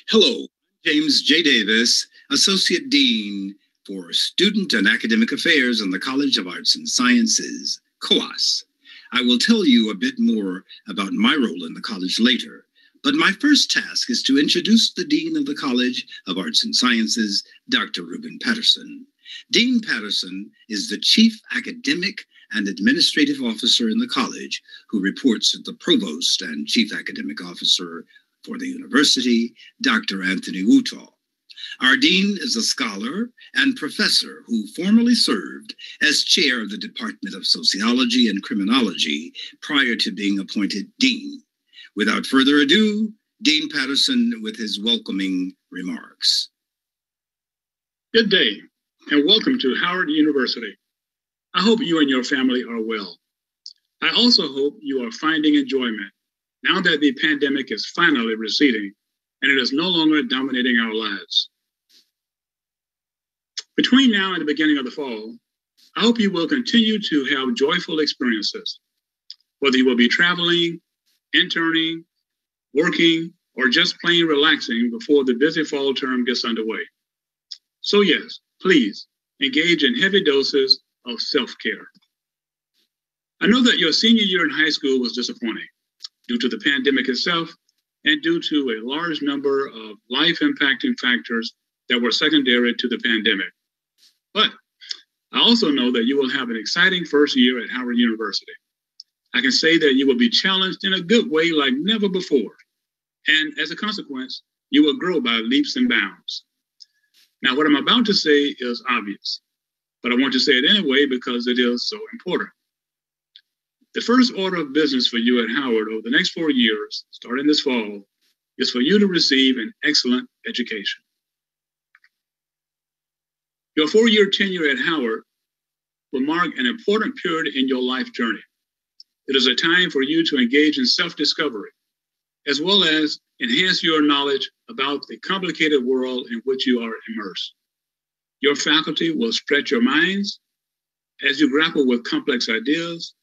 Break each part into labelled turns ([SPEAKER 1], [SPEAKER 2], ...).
[SPEAKER 1] Hello, James J. Davis, Associate Dean for Student and Academic Affairs in the College of Arts and Sciences, COAS. I will tell you a bit more about my role in the college later, but my first task is to introduce the Dean of the College of Arts and Sciences, Dr. Reuben Patterson. Dean Patterson is the Chief Academic and Administrative Officer in the college, who reports to the Provost and Chief Academic Officer for the university, Dr. Anthony Wutall. Our dean is a scholar and professor who formerly served as chair of the Department of Sociology and Criminology prior to being appointed dean. Without further ado, Dean Patterson with his welcoming remarks.
[SPEAKER 2] Good day, and welcome to Howard University. I hope you and your family are well. I also hope you are finding enjoyment now that the pandemic is finally receding and it is no longer dominating our lives. Between now and the beginning of the fall, I hope you will continue to have joyful experiences, whether you will be traveling, interning, working, or just plain relaxing before the busy fall term gets underway. So yes, please engage in heavy doses of self-care. I know that your senior year in high school was disappointing due to the pandemic itself and due to a large number of life-impacting factors that were secondary to the pandemic. But I also know that you will have an exciting first year at Howard University. I can say that you will be challenged in a good way like never before. And as a consequence, you will grow by leaps and bounds. Now, what I'm about to say is obvious, but I want to say it anyway because it is so important. The first order of business for you at Howard over the next 4 years, starting this fall, is for you to receive an excellent education. Your 4-year tenure at Howard will mark an important period in your life journey. It is a time for you to engage in self-discovery, as well as enhance your knowledge about the complicated world in which you are immersed. Your faculty will stretch your minds as you grapple with complex ideas,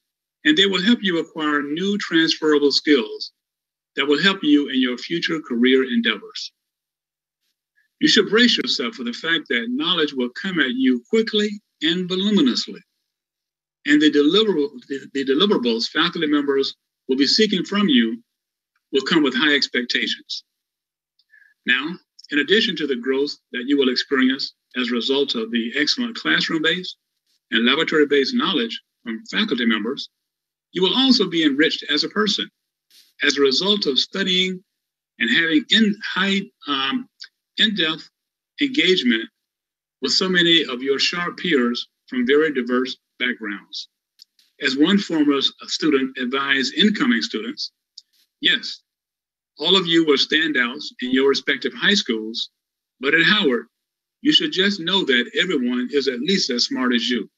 [SPEAKER 2] and they will help you acquire new transferable skills that will help you in your future career endeavors. You should brace yourself for the fact that knowledge will come at you quickly and voluminously, and the deliverables faculty members will be seeking from you will come with high expectations. Now, in addition to the growth that you will experience as a result of the excellent classroom-based and laboratory-based knowledge from faculty members, you will also be enriched as a person as a result of studying and having in-depth engagement with so many of your sharp peers from very diverse backgrounds. As one former student advised incoming students, yes, all of you were standouts in your respective high schools, but at Howard, you should just know that everyone is at least as smart as you.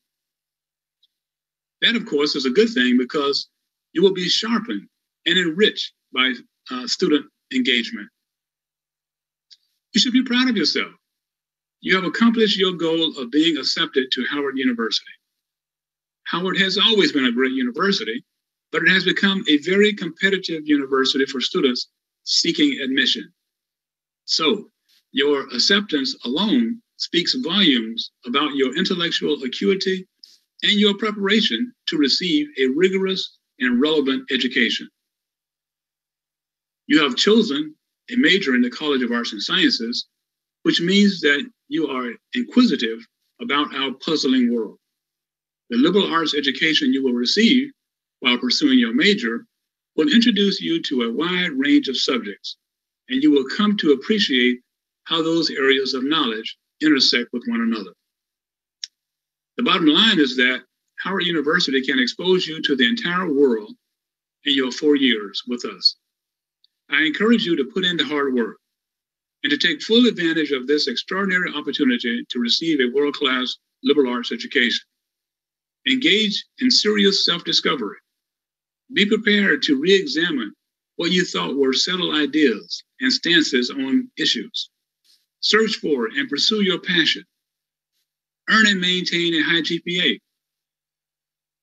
[SPEAKER 2] That, of course, is a good thing because you will be sharpened and enriched by student engagement. You should be proud of yourself. You have accomplished your goal of being accepted to Howard University. Howard has always been a great university, but it has become a very competitive university for students seeking admission. So your acceptance alone speaks volumes about your intellectual acuity and your preparation to receive a rigorous and relevant education. You have chosen a major in the College of Arts and Sciences, which means that you are inquisitive about our puzzling world. The liberal arts education you will receive while pursuing your major will introduce you to a wide range of subjects, and you will come to appreciate how those areas of knowledge intersect with one another. The bottom line is that Howard University can expose you to the entire world in your 4 years with us. I encourage you to put in the hard work and to take full advantage of this extraordinary opportunity to receive a world-class liberal arts education. Engage in serious self-discovery. Be prepared to re-examine what you thought were settled ideas and stances on issues. Search for and pursue your passion. Earn and maintain a high GPA.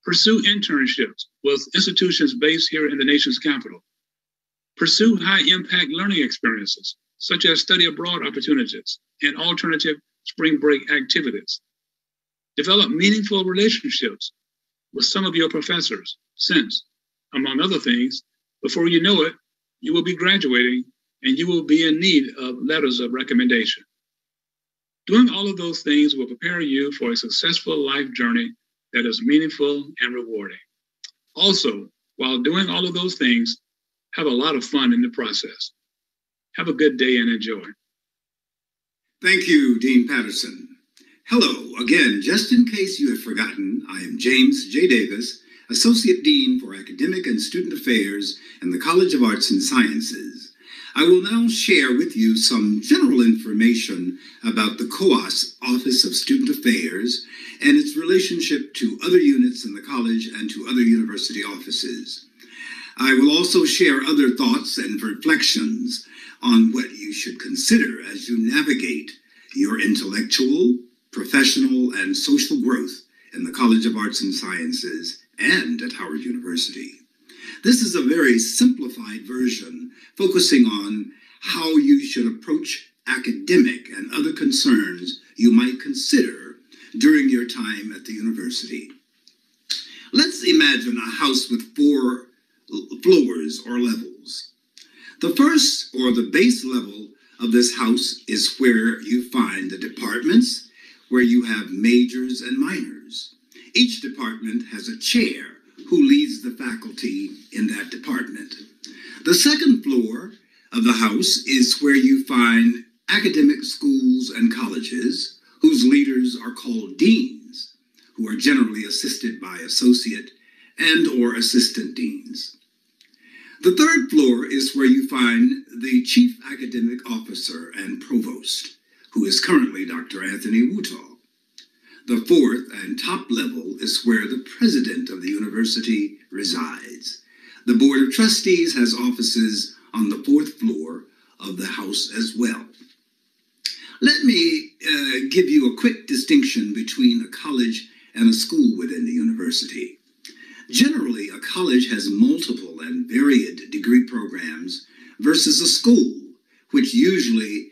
[SPEAKER 2] Pursue internships with institutions based here in the nation's capital. Pursue high-impact learning experiences, such as study abroad opportunities and alternative spring break activities. Develop meaningful relationships with some of your professors, since, among other things, before you know it, you will be graduating and you will be in need of letters of recommendation. Doing all of those things will prepare you for a successful life journey that is meaningful and rewarding. Also, while doing all of those things, have a lot of fun in the process. Have a good day and enjoy.
[SPEAKER 1] Thank you, Dean Patterson. Hello, again, just in case you have forgotten, I am James J. Davis, Associate Dean for Academic and Student Affairs in the College of Arts and Sciences. I will now share with you some general information about the COAS Office of Student Affairs and its relationship to other units in the college and to other university offices. I will also share other thoughts and reflections on what you should consider as you navigate your intellectual, professional, and social growth in the College of Arts and Sciences and at Howard University. This is a very simplified version focusing on how you should approach academic and other concerns you might consider during your time at the university. Let's imagine a house with 4 floors or levels. The first, or the base level of this house, is where you find the departments, where you have majors and minors. Each department has a chair who leads the faculty in that department. The second floor of the house is where you find academic schools and colleges whose leaders are called deans, who are generally assisted by associate and or assistant deans. The third floor is where you find the chief academic officer and provost, who is currently Dr. Anthony Wutall. The fourth and top level is where the president of the university resides. The board of trustees has offices on the 4th floor of the house as well. Let me give you a quick distinction between a college and a school within the university. Generally, a college has multiple and varied degree programs versus a school, which usually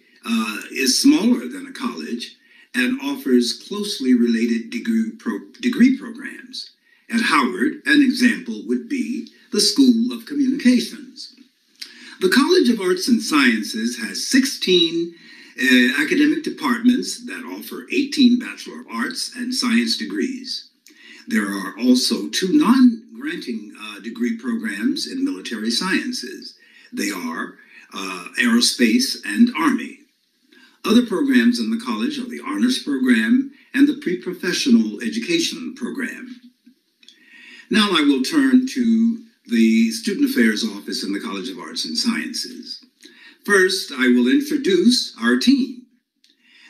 [SPEAKER 1] is smaller than a college and offers closely related degree programs. At Howard, an example would be the School of Communications. The College of Arts and Sciences has 16 academic departments that offer 18 Bachelor of Arts and Science degrees. There are also 2 non-granting degree programs in military sciences. They are Aerospace and Army. Other programs in the college are the Honors Program and the Pre-Professional Education Program. Now I will turn to the Student Affairs Office in the College of Arts and Sciences. First, I will introduce our team.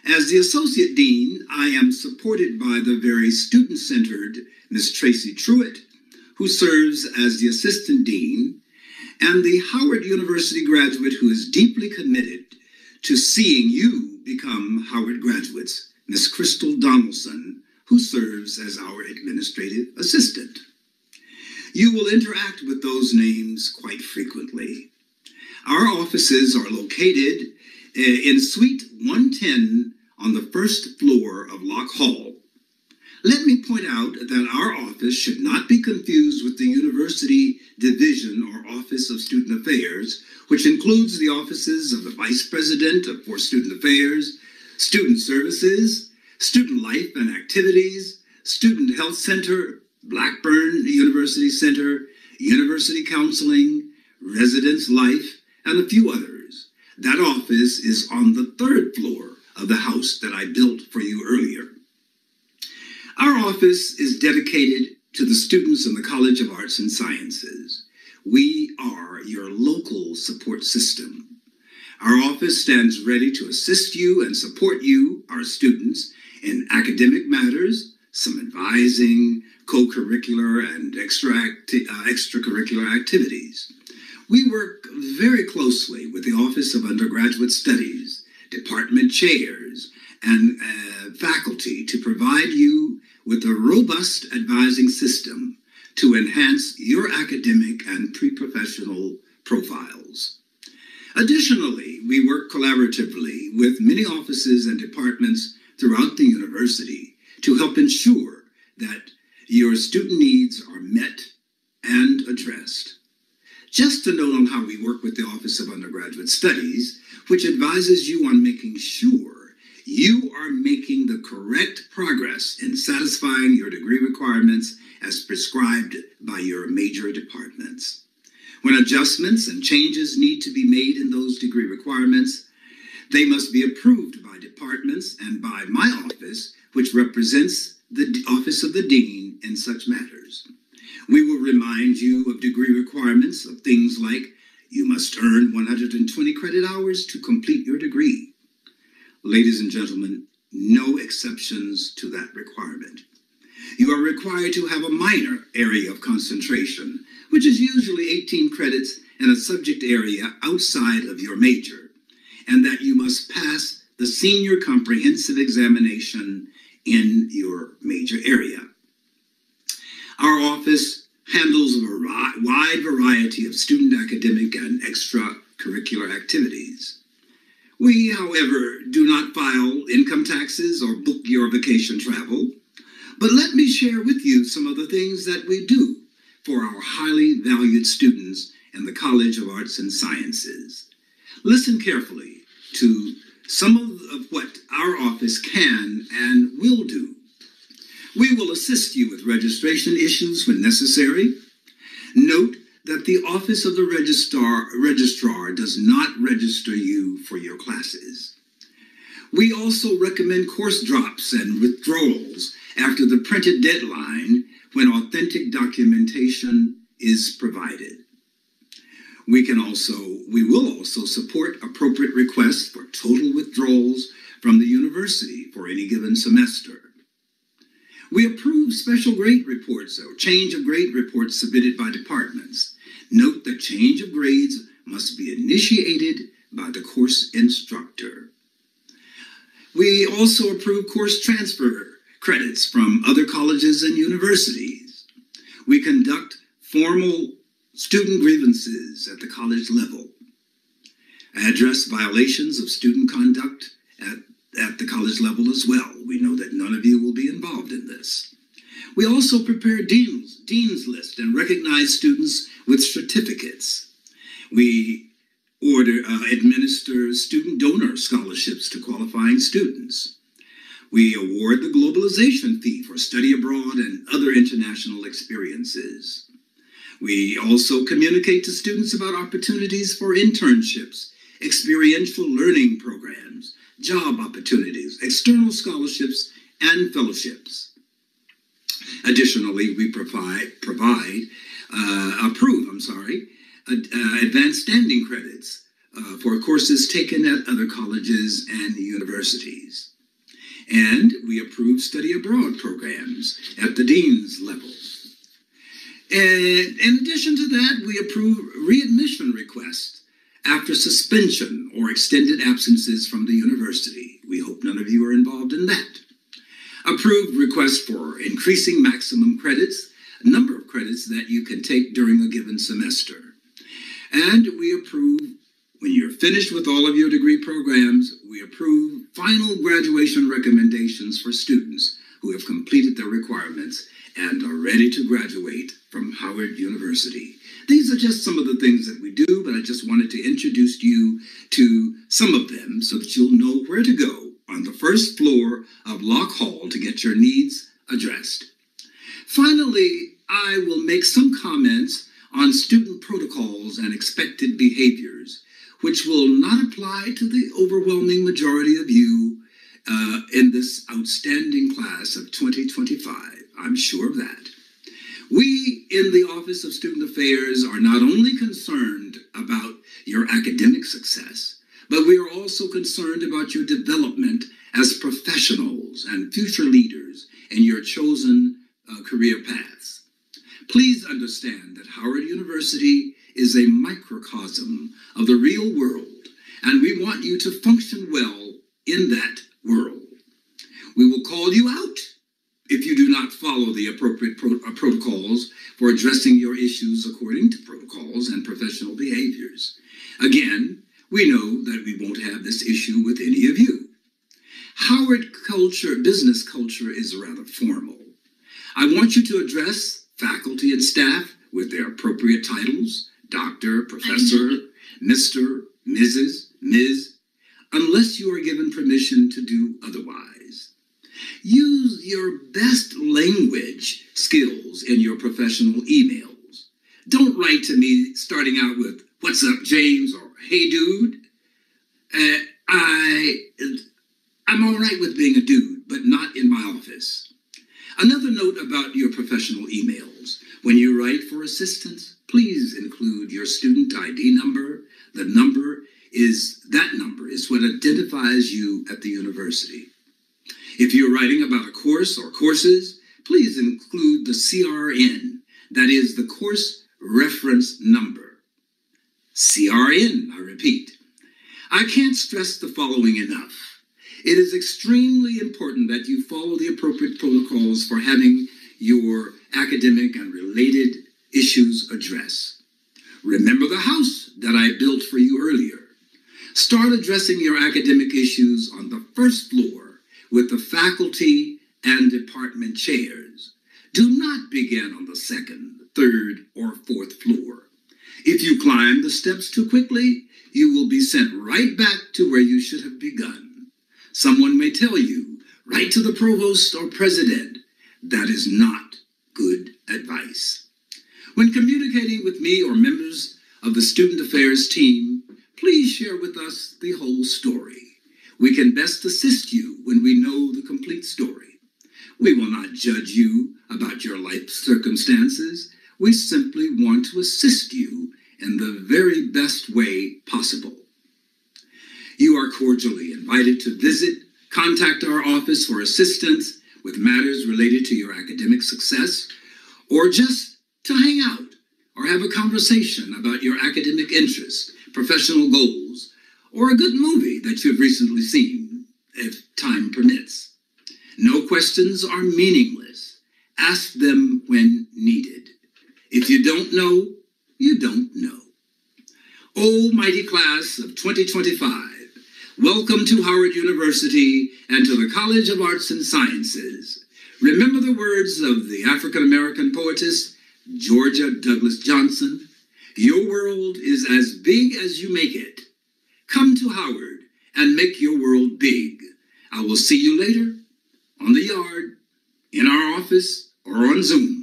[SPEAKER 1] As the Associate Dean, I am supported by the very student-centered Ms. Tracy Truitt, who serves as the Assistant Dean, and the Howard University graduate who is deeply committed to seeing you become Howard graduates, Ms. Crystal Donaldson, who serves as our administrative assistant. You will interact with those names quite frequently. Our offices are located in Suite 110 on the 1st floor of Locke Hall. Let me point out that our office should not be confused with the University Division or Office of Student Affairs, which includes the offices of the Vice President for Student Affairs, Student Services, Student Life and Activities, Student Health Center, Blackburn University Center, University Counseling, Residence Life, and a few others. That office is on the 3rd floor of the house that I built for you earlier. Our office is dedicated to the students in the College of Arts and Sciences. We are your local support system. Our office stands ready to assist you and support you, our students, in academic matters, some advising, co-curricular and extracurricular activities. We work very closely with the Office of Undergraduate Studies, department chairs, and faculty to provide you with a robust advising system to enhance your academic and pre-professional profiles. Additionally, we work collaboratively with many offices and departments throughout the university to help ensure that your student needs are met and addressed. Just a note on how we work with the Office of Undergraduate Studies, which advises you on making sure you are making the correct progress in satisfying your degree requirements as prescribed by your major departments. When adjustments and changes need to be made in those degree requirements, they must be approved by departments and by my office, which represents the Office of the Dean in such matters. We will remind you of degree requirements of things like you must earn 120 credit hours to complete your degree. Ladies and gentlemen, no exceptions to that requirement. You are required to have a minor area of concentration, which is usually 18 credits in a subject area outside of your major, and that you must pass the senior comprehensive examination in your major area. Our office handles a wide variety of student academic and extracurricular activities. We, however, do not file income taxes or book your vacation travel, but let me share with you some of the things that we do for our highly valued students in the College of Arts and Sciences. Listen carefully to some of what our office can and will do. We will assist you with registration issues when necessary. Note that the Office of the Registrar does not register you for your classes. We also recommend course drops and withdrawals after the printed deadline when authentic documentation is provided. We will also support appropriate requests for total withdrawals from the university for any given semester. We approve special grade reports or change of grade reports submitted by departments. Note that change of grades must be initiated by the course instructor. We also approve course transfer credits from other colleges and universities. We conduct formal student grievances at the college level, address violations of student conduct at the college level as well. We know that none of you will be involved in this. We also prepare dean's list and recognize students with certificates. We administer student donor scholarships to qualifying students. We award the globalization fee for study abroad and other international experiences. We also communicate to students about opportunities for internships, experiential learning programs, job opportunities, external scholarships, and fellowships. Additionally, we approve advanced standing credits for courses taken at other colleges and universities. And we approve study abroad programs at the dean's level. And in addition to that, we approve readmission requests after suspension or extended absences from the university. We hope none of you are involved in that. Approved requests for increasing maximum credits, a number of credits that you can take during a given semester. And we approve, when you're finished with all of your degree programs, we approve final graduation recommendations for students who have completed their requirements and are ready to graduate from Howard University. These are just some of the things that we do, but I just wanted to introduce you to some of them so that you'll know where to go on the first floor of Locke Hall to get your needs addressed. Finally, I will make some comments on student protocols and expected behaviors, which will not apply to the overwhelming majority of you in this outstanding class of 2025. I'm sure of that. We in the Office of Student Affairs are not only concerned about your academic success, but we are also concerned about your development as professionals and future leaders in your chosen career paths. Please understand that Howard University is a microcosm of the real world, and we want you to function well in that world. We will call you out if you do not follow the appropriate protocols for addressing your issues according to protocols and professional behaviors. Again, We know that we won't have this issue with any of you. Howard business culture is rather formal. I want you to address faculty and staff with their appropriate titles, Doctor, Professor, Mr., Mrs., Ms., unless you are given permission to do otherwise. Use your best language skills in your professional emails. Don't write to me starting out with, "What's up, James?" or "Hey, dude." I'm all right with being a dude, but not in my office. Another note about your professional emails. When you write for assistance, please include your student ID number. That number is what identifies you at the university. If you're writing about a course or courses, please include the CRN, that is the course reference number. CRN, I repeat. I can't stress the following enough. It is extremely important that you follow the appropriate protocols for having your academic and related issues addressed. Remember the house that I built for you earlier. Start addressing your academic issues on the first floor with the faculty and department chairs. Do not begin on the second, third, or fourth floor. If you climb the steps too quickly, you will be sent right back to where you should have begun. Someone may tell you, write to the provost or president. That is not good advice. When communicating with me or members of the student affairs team, please share with us the whole story. We can best assist you when we know the complete story. We will not judge you about your life circumstances. We simply want to assist you in the very best way possible. You are cordially invited to visit, contact our office for assistance with matters related to your academic success, or just to hang out or have a conversation about your academic interests, professional goals, or a good movie that you've recently seen, if time permits. No questions are meaningless. Ask them when needed. If you don't know, you don't know. Oh, mighty class of 2025, welcome to Howard University and to the College of Arts and Sciences. Remember the words of the African-American poetess, Georgia Douglas Johnson. Your world is as big as you make it. Come to Howard and make your world big. I will see you later on the yard, in our office, or on Zoom.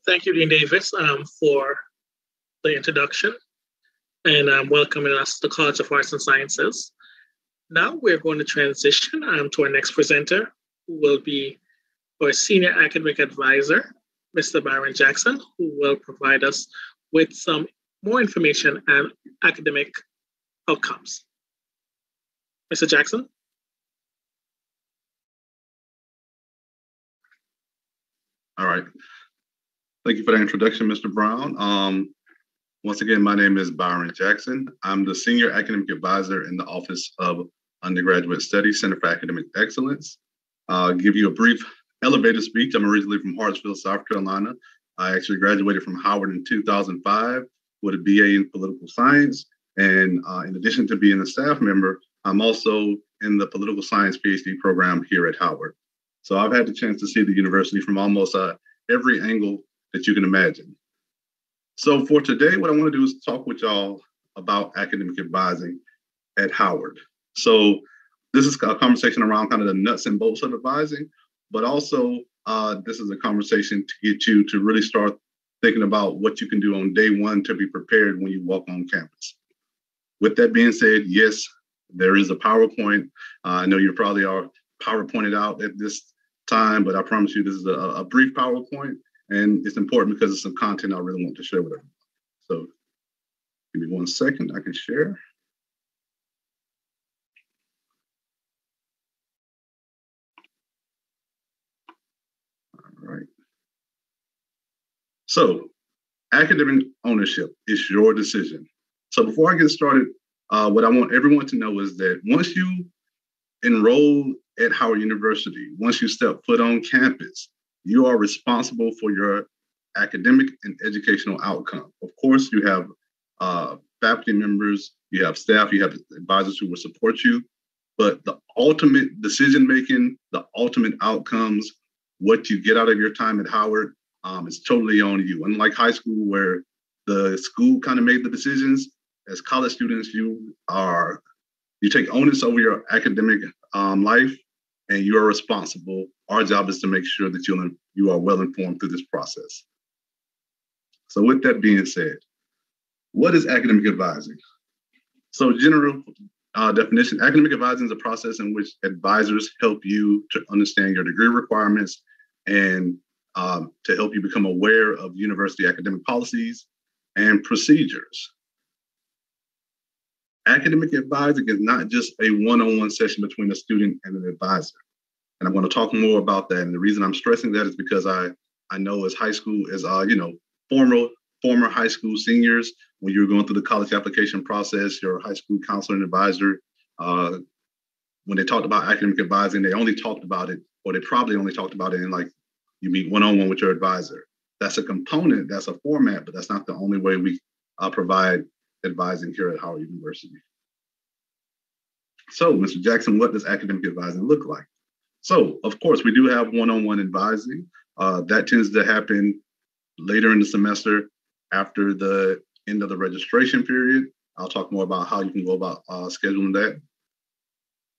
[SPEAKER 3] Thank you, Dean Davis, for the introduction and welcoming us to the College of Arts and Sciences. Now we're going to transition to our next presenter, who will be our Senior Academic Advisor, Mr. Byron Jackson, who will provide us with some more information on academic outcomes. Mr. Jackson?
[SPEAKER 4] All right. Thank you for that introduction, Mr. Brown. Once again, my name is Byron Jackson. I'm the Senior Academic Advisor in the Office of Undergraduate Studies, Center for Academic Excellence. I'll give you a brief elevator speech. I'm originally from Hartsville, South Carolina. I actually graduated from Howard in 2005 with a BA in political science. And in addition to being a staff member, I'm also in the political science PhD program here at Howard. So I've had the chance to see the university from almost every angle that you can imagine. So for today, what I want to do is talk with y'all about academic advising at Howard. So this is a conversation around kind of the nuts and bolts of advising, but also this is a conversation to get you to really start thinking about what you can do on day one to be prepared when you walk on campus. With that being said, yes, There is a PowerPoint. I know you probably are PowerPointed out at this time, but I promise you this is a brief PowerPoint, and it's important because it's some content I really want to share with everyone. So give me 1 second, I can share. All right. So academic ownership is your decision. So before I get started, what I want everyone to know is that once you enroll at Howard University, once you step foot on campus, you are responsible for your academic and educational outcome. Of course, you have faculty members, you have staff, you have advisors who will support you, but the ultimate decision-making, the ultimate outcomes, what you get out of your time at Howard is totally on you. Unlike high school where the school kind of made the decisions, as college students, you take onus over your academic life, and you are responsible. Our job is to make sure that you are well informed through this process. So with that being said, what is academic advising? So general definition, academic advising is a process in which advisors help you to understand your degree requirements and to help you become aware of university academic policies and procedures. Academic advising is not just a one-on-one session between a student and an advisor. And I'm going to talk more about that. And the reason I'm stressing that is because I know as high school, as former high school seniors, when you're going through the college application process, your high school counselor and advisor, when they talked about academic advising, they only talked about it, or they probably only talked about it in like you meet one-on-one with your advisor. That's a component, that's a format, but that's not the only way we provide advising here at Howard University. So, Mr. Jackson, what does academic advising look like? So, of course, we do have one-on-one advising. That tends to happen later in the semester after the end of the registration period. I'll talk more about how you can go about scheduling that.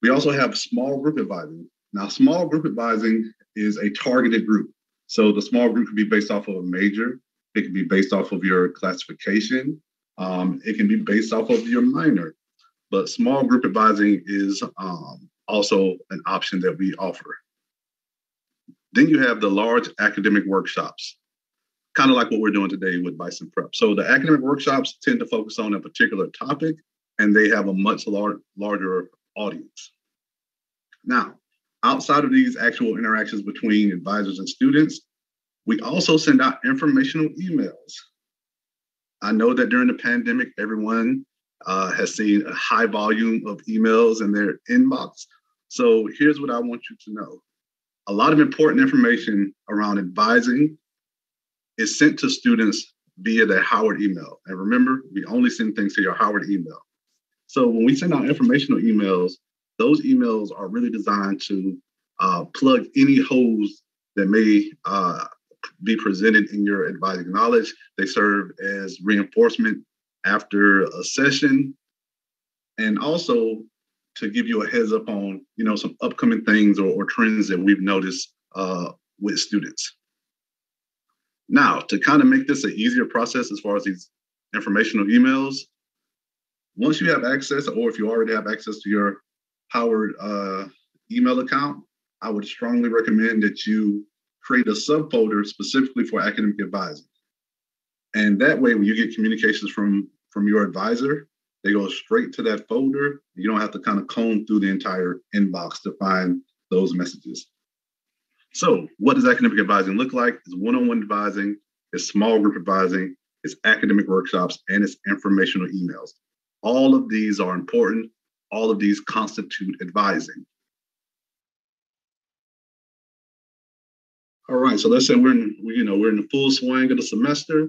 [SPEAKER 4] We also have small group advising. Now, small group advising is a targeted group. So the small group could be based off of a major. It can be based off of your classification. It can be based off of your minor, but small group advising is also an option that we offer. Then you have the large academic workshops, kind of like what we're doing today with Bison Prep. So the academic workshops tend to focus on a particular topic, and they have a much larger audience. Now, outside of these actual interactions between advisors and students, we also send out informational emails. I know that during the pandemic, everyone has seen a high volume of emails in their inbox. So here's what I want you to know. A lot of important information around advising is sent to students via their Howard email. And remember, we only send things to your Howard email. So when we send out informational emails, those emails are really designed to plug any holes that may be presented in your advising knowledge. They serve as reinforcement after a session, and also to give you a heads up on, some upcoming things or trends that we've noticed with students. Now, to kind of make this an easier process as far as these informational emails, once you have access, or if you already have access to your Howard email account, I would strongly recommend that you create a subfolder specifically for academic advising. And that way, when you get communications from your advisor, they go straight to that folder. You don't have to kind of comb through the entire inbox to find those messages. So what does academic advising look like? It's one-on-one advising, it's small group advising, it's academic workshops, and it's informational emails. All of these are important. All of these constitute advising. All right, so let's say we're in the full swing of the semester,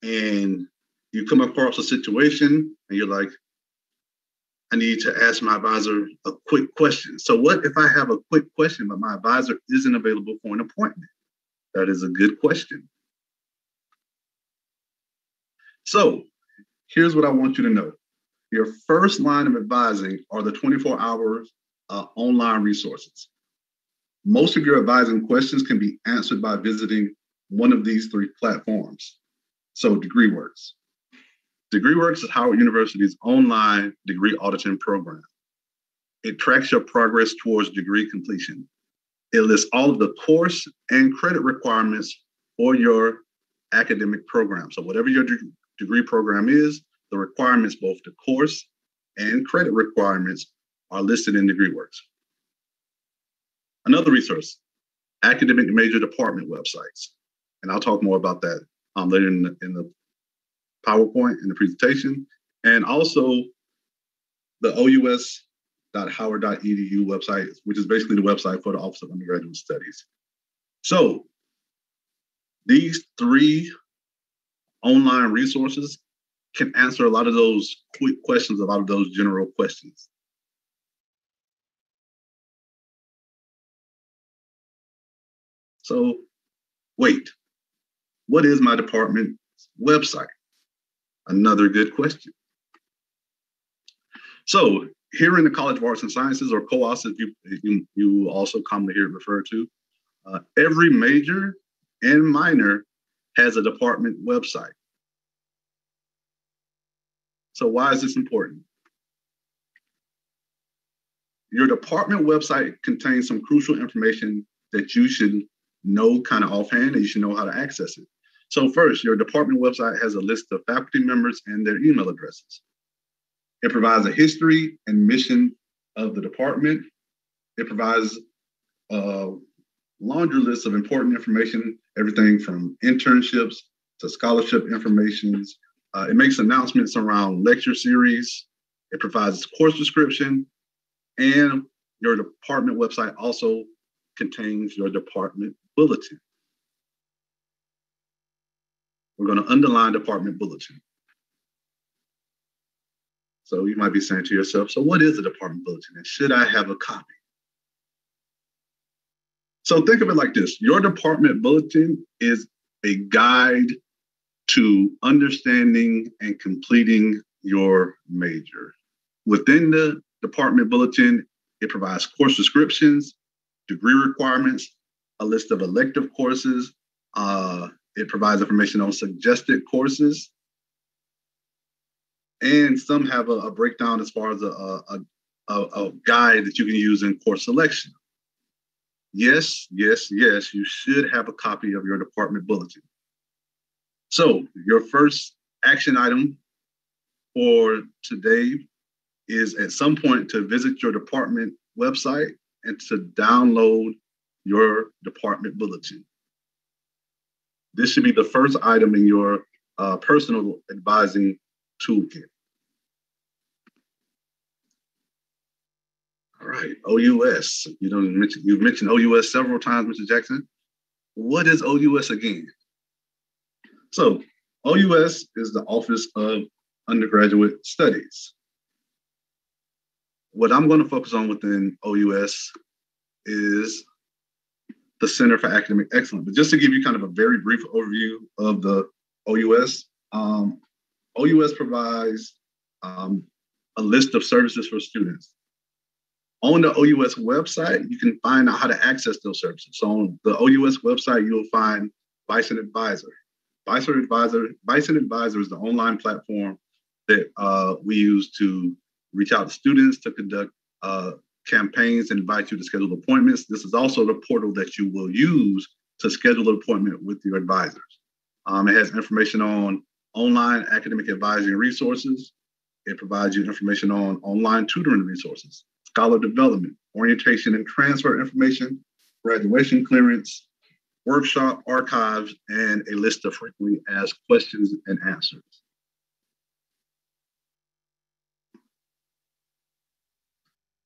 [SPEAKER 4] and you come across a situation and you're like, I need to ask my advisor a quick question. So what if I have a quick question, but my advisor isn't available for an appointment? That is a good question. So here's what I want you to know. Your first line of advising are the 24-hour online resources. Most of your advising questions can be answered by visiting one of these 3 platforms. So DegreeWorks. DegreeWorks is Howard University's online degree auditing program. It tracks your progress towards degree completion. It lists all of the course and credit requirements for your academic program. So whatever your degree program is, the requirements, both the course and credit requirements, are listed in DegreeWorks. Another resource, academic major department websites. And I'll talk more about that later in the PowerPoint in the presentation. And also the ous.howard.edu website, which is basically the website for the Office of Undergraduate Studies. So these three online resources can answer a lot of those quick questions, a lot of those general questions. So wait, what is my department's website? Another good question. So here in the College of Arts and Sciences, or COAS, as you also commonly hear it referred to, every major and minor has a department website. So why is this important? Your department website contains some crucial information that you should know kind of offhand, and you should know how to access it. So first, your department website has a list of faculty members and their email addresses. It provides a history and mission of the department. It provides a laundry list of important information, everything from internships to scholarship information. It makes announcements around lecture series. It provides course description, and your department website also contains your department bulletin. We're going to underline department bulletin. So you might be saying to yourself, so what is a department bulletin and should I have a copy? So think of it like this. Your department bulletin is a guide to understanding and completing your major. Within the department bulletin, it provides course descriptions, degree requirements, a list of elective courses. It provides information on suggested courses. And some have a breakdown as far as a guide that you can use in course selection. Yes, yes, yes, you should have a copy of your department bulletin. So your first action item for today is at some point to visit your department website and to download your department bulletin. This should be the first item in your personal advising toolkit. All right, OUS. You've mentioned OUS several times, Mr. Jackson. What is OUS again? So OUS is the Office of Undergraduate Studies. What I'm going to focus on within OUS is the Center for Academic Excellence. But just to give you kind of a very brief overview of the OUS, OUS provides a list of services for students. On the OUS website, you can find out how to access those services. So on the OUS website, you'll find Bison Advisor. Bison Advisor is the online platform that we use to reach out to students, to conduct campaigns and invite you to schedule appointments. This is also the portal that you will use to schedule an appointment with your advisors. It has information on online academic advising resources. It provides you information on online tutoring resources, scholar development, orientation and transfer information, graduation clearance, workshop archives, and a list of frequently asked questions and answers.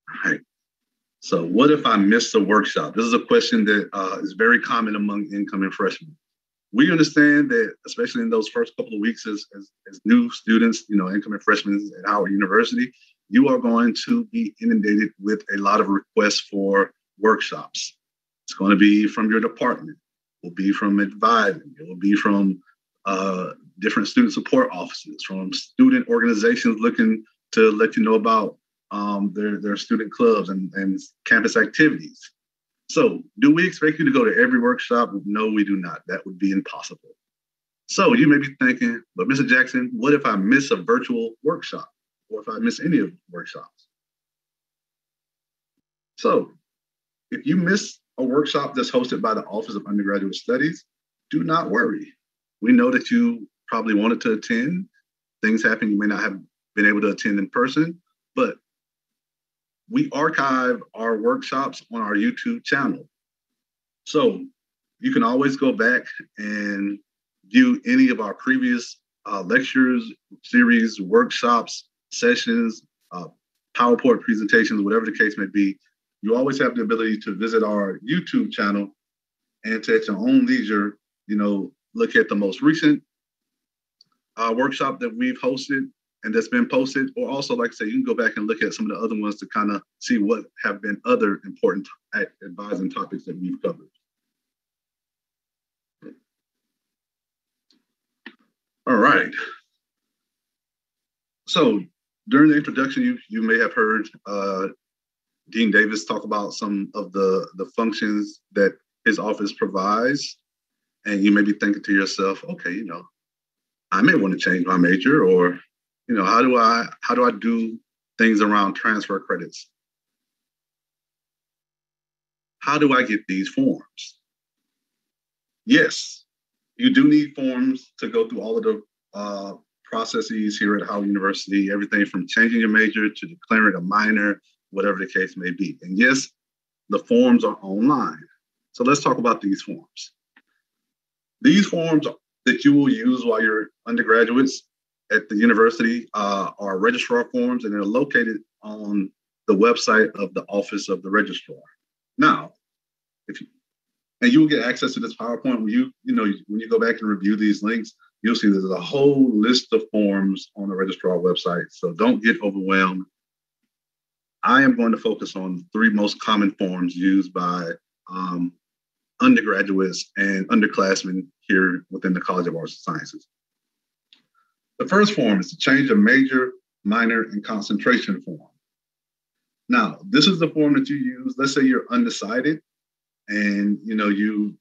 [SPEAKER 4] All right. So what if I missed a workshop? This is a question that is very common among incoming freshmen. We understand that, especially in those first couple of weeks as new students, incoming freshmen at Howard University, you are going to be inundated with a lot of requests for workshops. It's going to be from your department. It will be from advising. It will be from different student support offices, from student organizations looking to let you know about their student clubs and campus activities. So do we expect you to go to every workshop? No, we do not. That would be impossible. So you may be thinking, but Mr. Jackson, what if I miss a virtual workshop? Or if I miss any of the workshops? So if you miss a workshop that's hosted by the Office of Undergraduate Studies, do not worry. We know that you probably wanted to attend. Things happen, you may not have been able to attend in person, but we archive our workshops on our YouTube channel. So you can always go back and view any of our previous lectures, series, workshops, sessions, PowerPoint presentations, whatever the case may be. You always have the ability to visit our YouTube channel and to at your own leisure, look at the most recent workshop that we've hosted and that's been posted, or also, like I say, you can go back and look at some of the other ones to kind of see what have been other important advising topics that we've covered. All right. So during the introduction, you may have heard Dean Davis talk about some of the functions that his office provides. And you may be thinking to yourself, okay, I may want to change my major, or, how do I do things around transfer credits? How do I get these forms? Yes, you do need forms to go through all of the processes here at Howard University, everything from changing your major to declaring a minor, whatever the case may be. And yes, the forms are online. So let's talk about these forms. These forms that you will use while you're undergraduates at the university are Registrar Forms, and they're located on the website of the Office of the Registrar. Now, and you will get access to this PowerPoint when you go back and review these links, you'll see there's a whole list of forms on the registrar website. So don't get overwhelmed. I am going to focus on the 3 most common forms used by undergraduates and underclassmen here within the College of Arts and Sciences. The first form is to change a major, minor, and concentration form. Now, this is the form that you use. Let's say you're undecided and you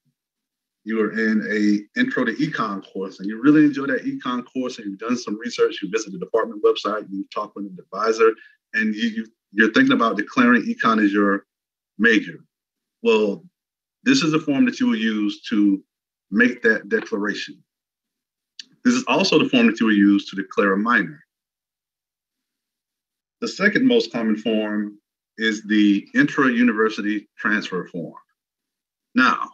[SPEAKER 4] are in a intro to econ course and you really enjoy that econ course and you've done some research, you visit the department website, you've talked with an advisor, and you're thinking about declaring econ as your major. Well, this is the form that you will use to make that declaration. This is also the form that you will use to declare a minor. The second most common form is the Intra-University transfer form. Now,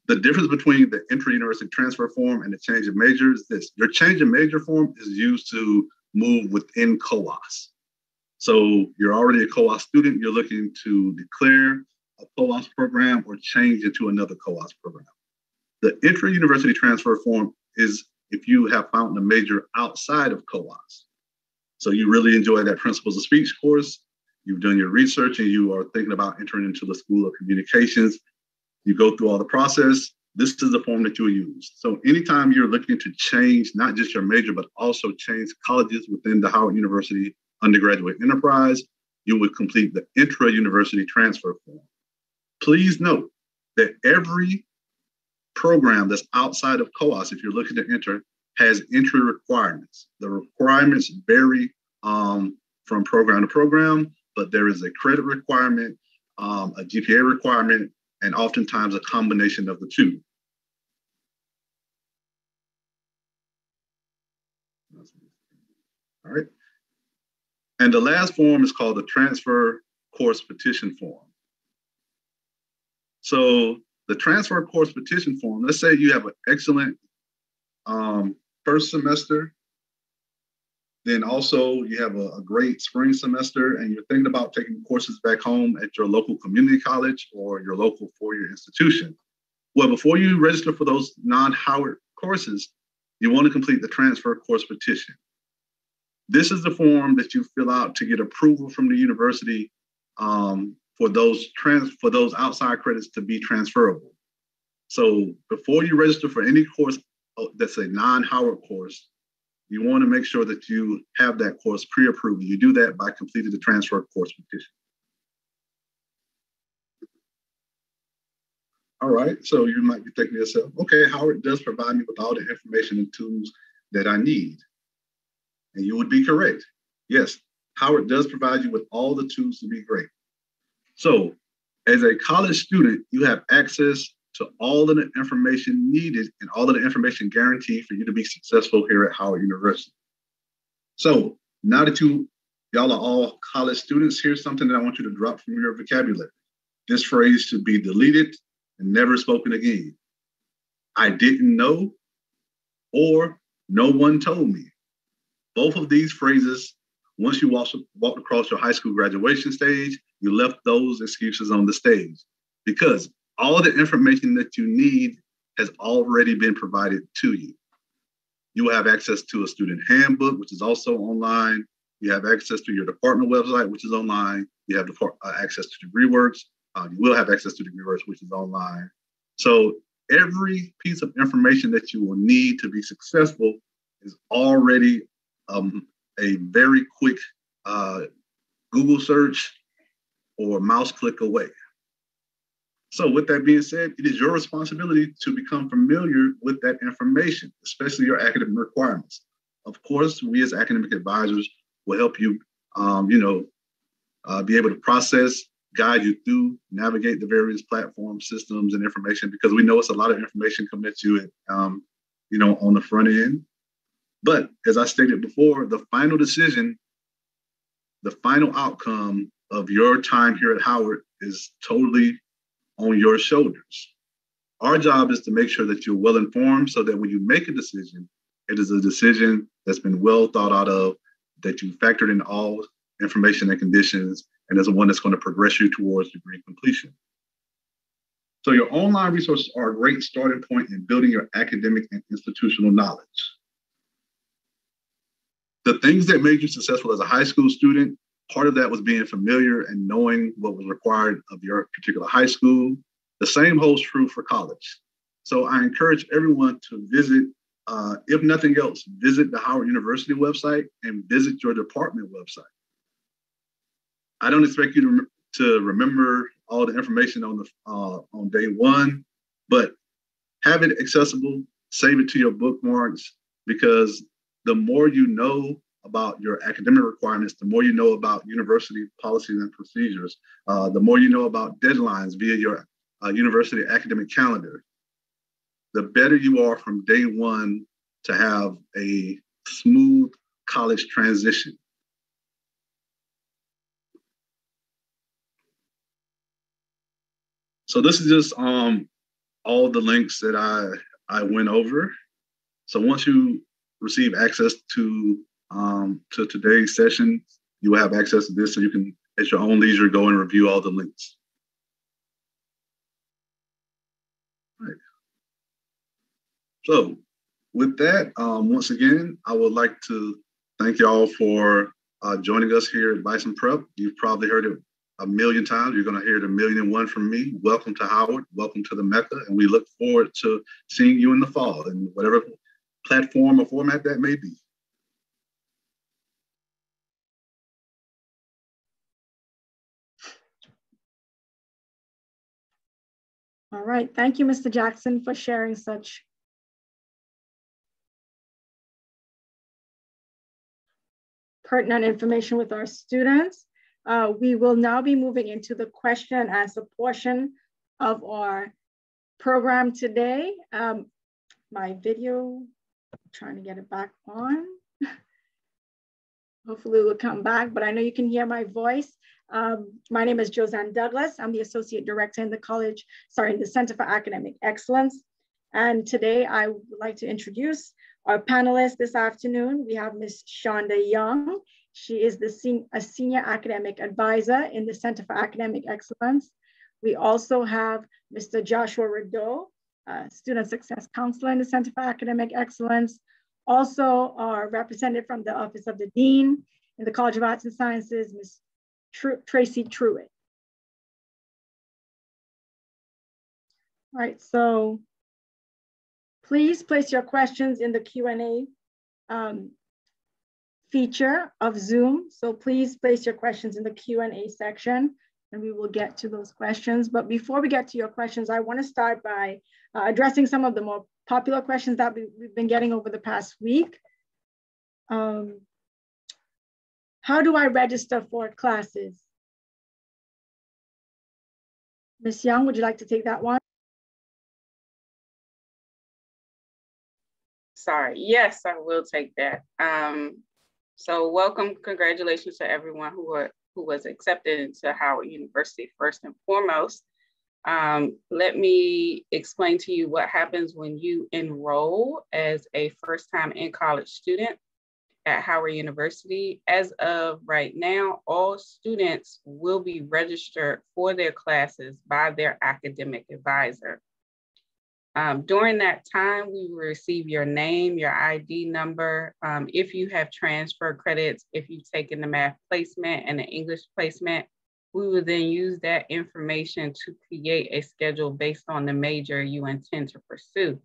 [SPEAKER 4] the difference between the Intra-University transfer form and the change of major is this. Your change of major form is used to move within COAS. So you're already a COAS student, you're looking to declare a COAS program or change it to another COAS program. The Intra-University transfer form is if you have found a major outside of COAS. So you really enjoy that Principles of Speech course, you've done your research and you are thinking about entering into the School of Communications, you go through all the process, this is the form that you will use. So anytime you're looking to change not just your major, but also change colleges within the Howard University undergraduate enterprise, you would complete the Intra-University transfer form. Please note that every program that's outside of COAS, if you're looking to enter, has entry requirements. The requirements vary from program to program, but there is a credit requirement, a GPA requirement, and oftentimes a combination of the two. All right. And the last form is called the Transfer Course Petition form. So the Transfer Course Petition form, let's say you have an excellent first semester, then also you have a great spring semester and you're thinking about taking courses back home at your local community college or your local four-year institution. Well, before you register for those non-Howard courses, you want to complete the Transfer Course Petition. This is the form that you fill out to get approval from the university for those outside credits to be transferable. So before you register for any course that's a non-Howard course, you want to make sure that you have that course pre-approved. You do that by completing the Transfer Course Petition. All right, so you might be thinking to yourself, okay, Howard does provide me with all the information and tools that I need. And you would be correct. Yes, Howard does provide you with all the tools to be great. So as a college student, you have access to all of the information needed and all of the information guaranteed for you to be successful here at Howard University. So now that y'all are all college students, here's something that I want you to drop from your vocabulary. This phrase should be deleted and never spoken again. I didn't know, or no one told me. Both of these phrases, once you walked across your high school graduation stage, you left those excuses on the stage because all the information that you need has already been provided to you. You will have access to a student handbook, which is also online. You have access to your department website, which is online. You have access to DegreeWorks. You will have access to DegreeWorks, which is online. So every piece of information that you will need to be successful is already a very quick Google search or mouse click away. So with that being said, it is your responsibility to become familiar with that information, especially your academic requirements. Of course, we as academic advisors will help you, be able to process, guide you through, navigate the various platform systems and information, because we know it's a lot of information coming at you, on the front end. But as I stated before, the final decision, the final outcome of your time here at Howard is totally on your shoulders. Our job is to make sure that you're well informed so that when you make a decision, it is a decision that's been well thought out of, that you factored in all information and conditions, and is one that's going to progress you towards degree completion. So your online resources are a great starting point in building your academic and institutional knowledge. The things that made you successful as a high school student, part of that was being familiar and knowing what was required of your particular high school. The same holds true for college. So I encourage everyone to visit, if nothing else, visit the Howard University website and visit your department website. I don't expect you to remember all the information on day one, but have it accessible, save it to your bookmarks, because the more you know about your academic requirements, the more you know about university policies and procedures, the more you know about deadlines via your university academic calendar, the better you are from day one to have a smooth college transition. So this is just all the links that I went over. So once you receive access to today's session, you will have access to this, so you can, at your own leisure, go and review all the links. All right. So with that, once again, I would like to thank y'all for joining us here at Bison Prep. You've probably heard it a million times. You're going to hear it 1,000,001 from me. Welcome to Howard. Welcome to the Mecca. And we look forward to seeing you in the fall in whatever platform or format that may be.
[SPEAKER 5] All right. Thank you, Mr. Jackson, for sharing such pertinent information with our students. We will now be moving into the question and answer portion of our program today. My video, trying to get it back on. Hopefully it will come back, but I know you can hear my voice. My name is Josanne Douglas. I'm the Associate Director in the Center for Academic Excellence. And today I would like to introduce our panelists this afternoon. We have Ms. Shonda Young. She is a Senior Academic Advisor in the Center for Academic Excellence. We also have Mr. Joshua Rideau, Student Success Counselor in the Center for Academic Excellence. Also are represented from the Office of the Dean in the College of Arts and Sciences, Ms. Tracy Truitt. All right, so please place your questions in the Q&A feature of Zoom. So please place your questions in the Q&A section and we will get to those questions. But before we get to your questions, I want to start by addressing some of the more popular questions that we've been getting over the past week. How do I register for classes? Ms. Young, would you like to take that one?
[SPEAKER 6] Sorry, yes, I will take that. So welcome, congratulations to everyone who was accepted into Howard University first and foremost. Let me explain to you what happens when you enroll as a first-time in-college student at Howard University. As of right now, all students will be registered for their classes by their academic advisor. During that time, we will receive your name, your ID number. If you have transfer credits, if you've taken the math placement and the English placement, we will then use that information to create a schedule based on the major you intend to pursue.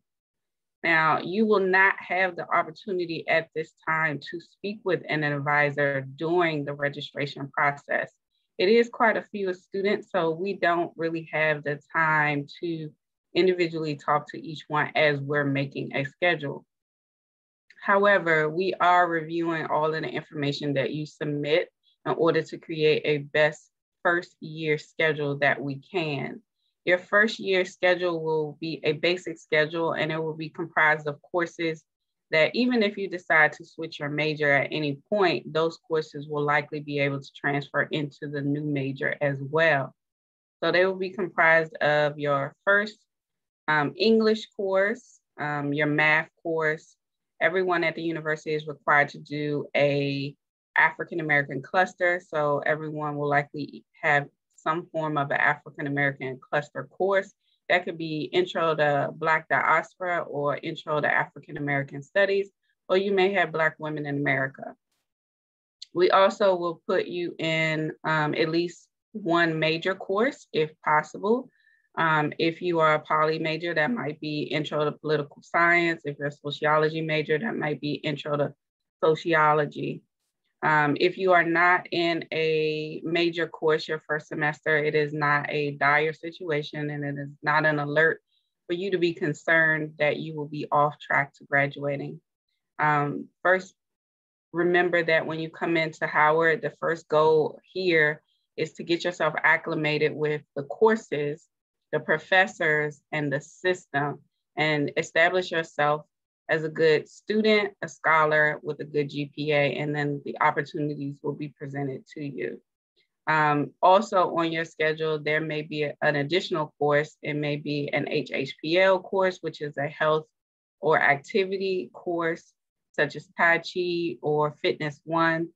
[SPEAKER 6] Now, you will not have the opportunity at this time to speak with an advisor during the registration process. It is quite a few students, so we don't really have the time to individually talk to each one as we're making a schedule. However, we are reviewing all of the information that you submit in order to create a best first year schedule that we can. Your first year schedule will be a basic schedule, and it will be comprised of courses that even if you decide to switch your major at any point, those courses will likely be able to transfer into the new major as well. So they will be comprised of your first English course, your math course. Everyone at the university is required to do a African American cluster. So everyone will likely have some form of an African American cluster course. That could be Intro to Black Diaspora or Intro to African American Studies, or you may have Black Women in America. We also will put you in at least one major course if possible. If you are a poly major, that might be Intro to Political Science. If you're a sociology major, that might be Intro to Sociology. If you are not in a major course your first semester, it is not a dire situation and it is not an alert for you to be concerned that you will be off track to graduating. First, remember that when you come into Howard, the first goal here is to get yourself acclimated with the courses, the professors, and the system, and establish yourself as a good student, a scholar with a good GPA, and then the opportunities will be presented to you. Also on your schedule, there may be an additional course. It may be an HHPL course, which is a health or activity course, such as Tai Chi or Fitness 1.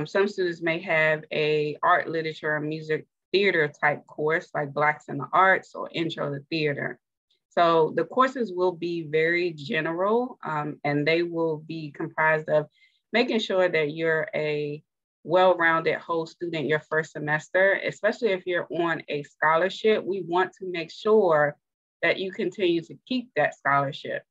[SPEAKER 6] Some students may have a art, literature, and music theater type course like Blacks in the Arts or Intro to Theater. So the courses will be very general and they will be comprised of making sure that you're a well-rounded whole student your first semester, especially if you're on a scholarship. We want to make sure that you continue to keep that scholarship.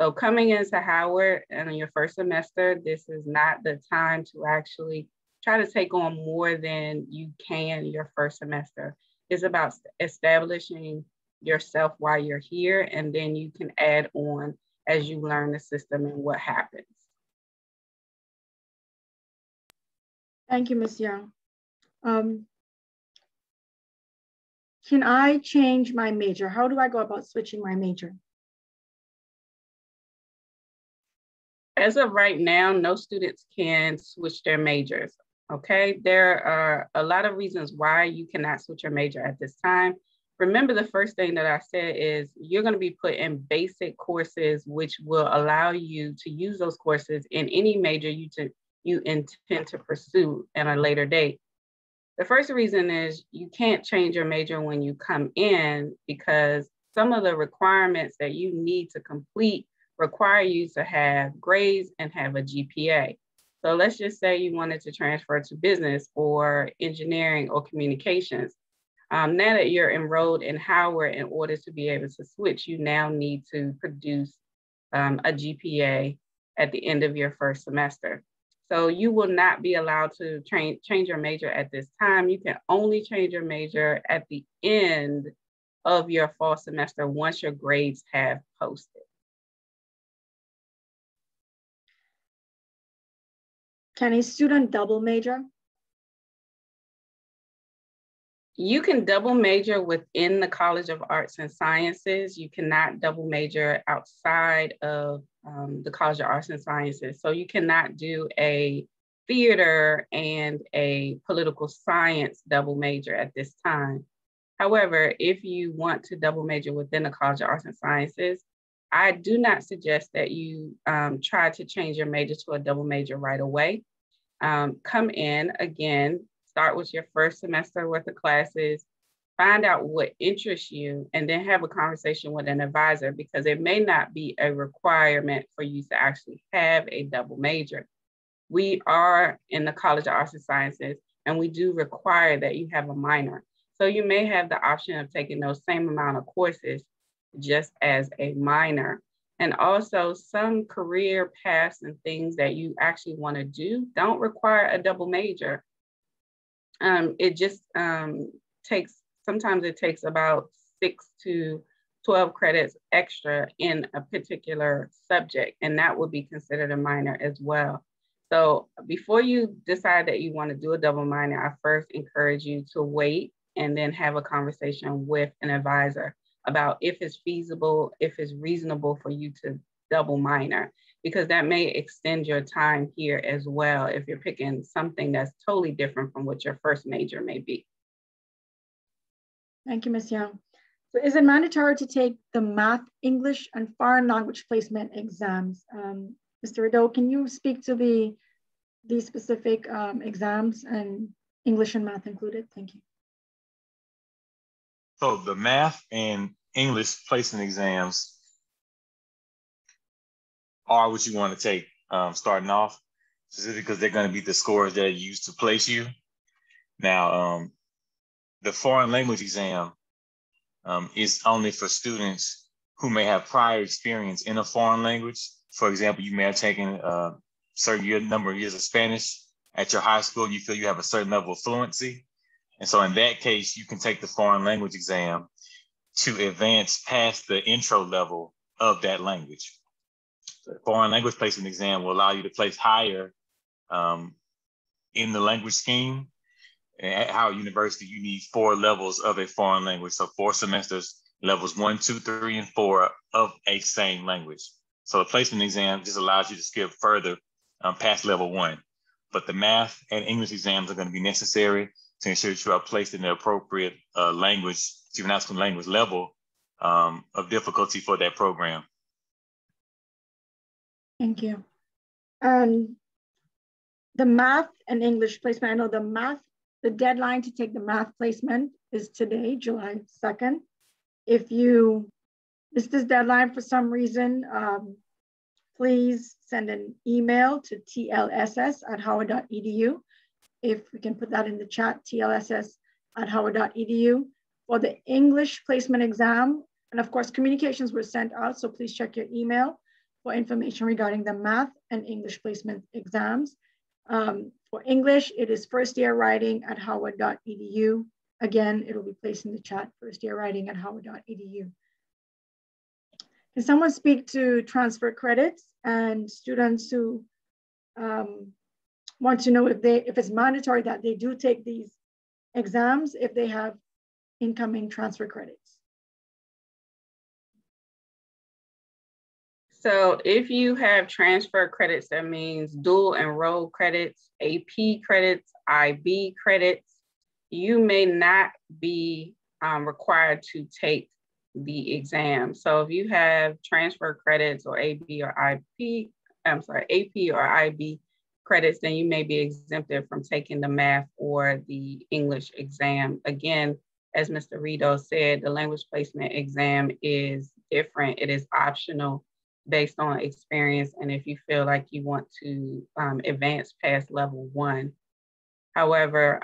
[SPEAKER 6] So coming into Howard and in your first semester, this is not the time to actually try to take on more than you can your first semester. It's about establishing yourself while you're here, and then you can add on as you learn the system and what happens.
[SPEAKER 5] Thank you, Ms. Young. Can I change my major? How do I go about switching my major?
[SPEAKER 6] As of right now, no students can switch their majors, okay? There are a lot of reasons why you cannot switch your major at this time. Remember, the first thing that I said is you're going to be put in basic courses, which will allow you to use those courses in any major you intend to pursue at a later date. The first reason is you can't change your major when you come in because some of the requirements that you need to complete require you to have grades and have a GPA. So let's just say you wanted to transfer to business or engineering or communications. Now that you're enrolled in Howard, in order to be able to switch, you now need to produce a GPA at the end of your first semester. So you will not be allowed to change your major at this time. You can only change your major at the end of your fall semester once your grades have posted. Can a student double major? You can double major within the College of Arts and Sciences. You cannot double major outside of the College of Arts and Sciences. So you cannot do a theater and a political science double major at this time. However, if you want to double major within the College of Arts and Sciences, I do not suggest that you try to change your major to a double major right away. Come in, again, start with your first semester worth of classes, find out what interests you, and then have a conversation with an advisor, because it may not be a requirement for you to actually have a double major. We are in the College of Arts and Sciences, and we do require that you have a minor. So you may have the option of taking those same amount of courses just as a minor. And also some career paths and things that you actually want to do don't require a double major. It just sometimes it takes about 6 to 12 credits extra in a particular subject, and that would be considered a minor as well. So before you decide that you want to do a double minor, I first encourage you to wait and then have a conversation with an advisor about if it's feasible, if it's reasonable for you to double minor, because that may extend your time here as well if you're picking something that's totally different from what your first major may be.
[SPEAKER 5] Thank you, Ms. Young. So is it mandatory to take the math, English, and foreign language placement exams? Mr. Rideau, can you speak to these specific exams, and English and math included? Thank you.
[SPEAKER 7] So the math and English placement exams are what you want to take starting off, specifically because they're going to be the scores that are used to place you. Now, the foreign language exam is only for students who may have prior experience in a foreign language. For example, you may have taken a certain number of years of Spanish at your high school, and you feel you have a certain level of fluency. And so in that case, you can take the foreign language exam to advance past the intro level of that language. The foreign language placement exam will allow you to place higher in the language scheme. And at Howard University, you need 4 levels of a foreign language. So 4 semesters, levels 1, 2, 3, and 4 of a same language. So the placement exam just allows you to skip further past level 1. But the math and English exams are going to be necessary to ensure that you are placed in the appropriate language, international language level of difficulty for that program.
[SPEAKER 5] Thank you. And the math and English placement, I know the deadline to take the math placement is today, July 2nd. If you missed this deadline for some reason, please send an email to tlss@howard.edu. If we can put that in the chat, tlss@howard.edu. For the English placement exam, and of course, communications were sent out, so please check your email for information regarding the math and English placement exams. For English, it is first year writing at howard.edu. Again, it'll be placed in the chat, first year writing at howard.edu. Can someone speak to transfer credits and students who want to know if it's mandatory that they do take these exams if they have incoming transfer credits?
[SPEAKER 6] So if you have transfer credits, that means dual enroll credits, AP credits, IB credits, you may not be required to take the exam. So if you have transfer credits or AP or IB credits, then you may be exempted from taking the math or the English exam. Again, as Mr. Rideau said, the language placement exam is different. It is optional based on experience and if you feel like you want to advance past level 1. However,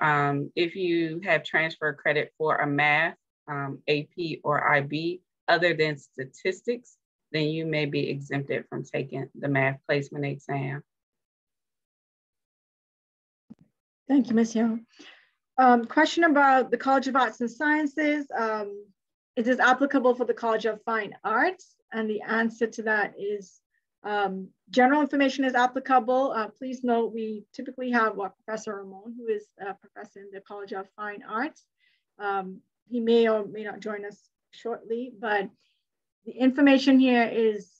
[SPEAKER 6] if you have transfer credit for a math, AP or IB, other than statistics, then you may be exempted from taking the math placement exam.
[SPEAKER 5] Thank you, Ms. Young. Question about the College of Arts and Sciences. Is this applicable for the College of Fine Arts? And the answer to that is general information is applicable. Please note we typically have Professor Ramon, who is a professor in the College of Fine Arts. He may or may not join us shortly, but the information here is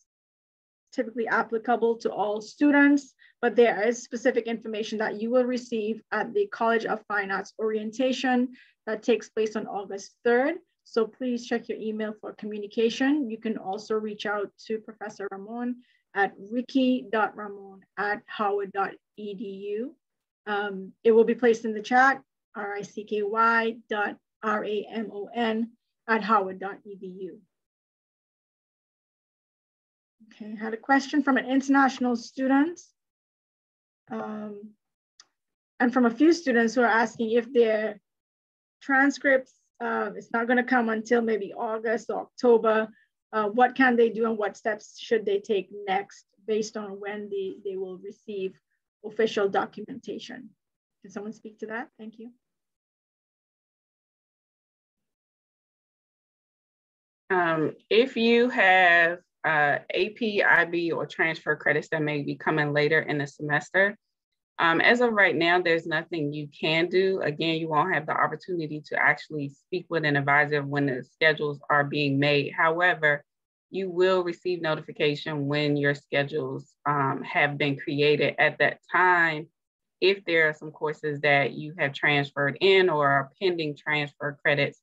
[SPEAKER 5] typically applicable to all students, but there is specific information that you will receive at the College of Fine Arts orientation that takes place on August 3rd. So please check your email for communication. You can also reach out to Professor Ramon at ricky.ramon@howard.edu. It will be placed in the chat, ricky.ramon@howard.edu. Okay, I had a question from an international student and from a few students who are asking if their transcripts, it's not going to come until maybe August or October. What can they do and what steps should they take next based on when they will receive official documentation? Can someone speak to that? Thank you.
[SPEAKER 6] If you have AP, IB, or transfer credits that may be coming later in the semester, as of right now, there's nothing you can do. Again, you won't have the opportunity to actually speak with an advisor when the schedules are being made. However, you will receive notification when your schedules have been created. At that time, if there are some courses that you have transferred in or are pending transfer credits,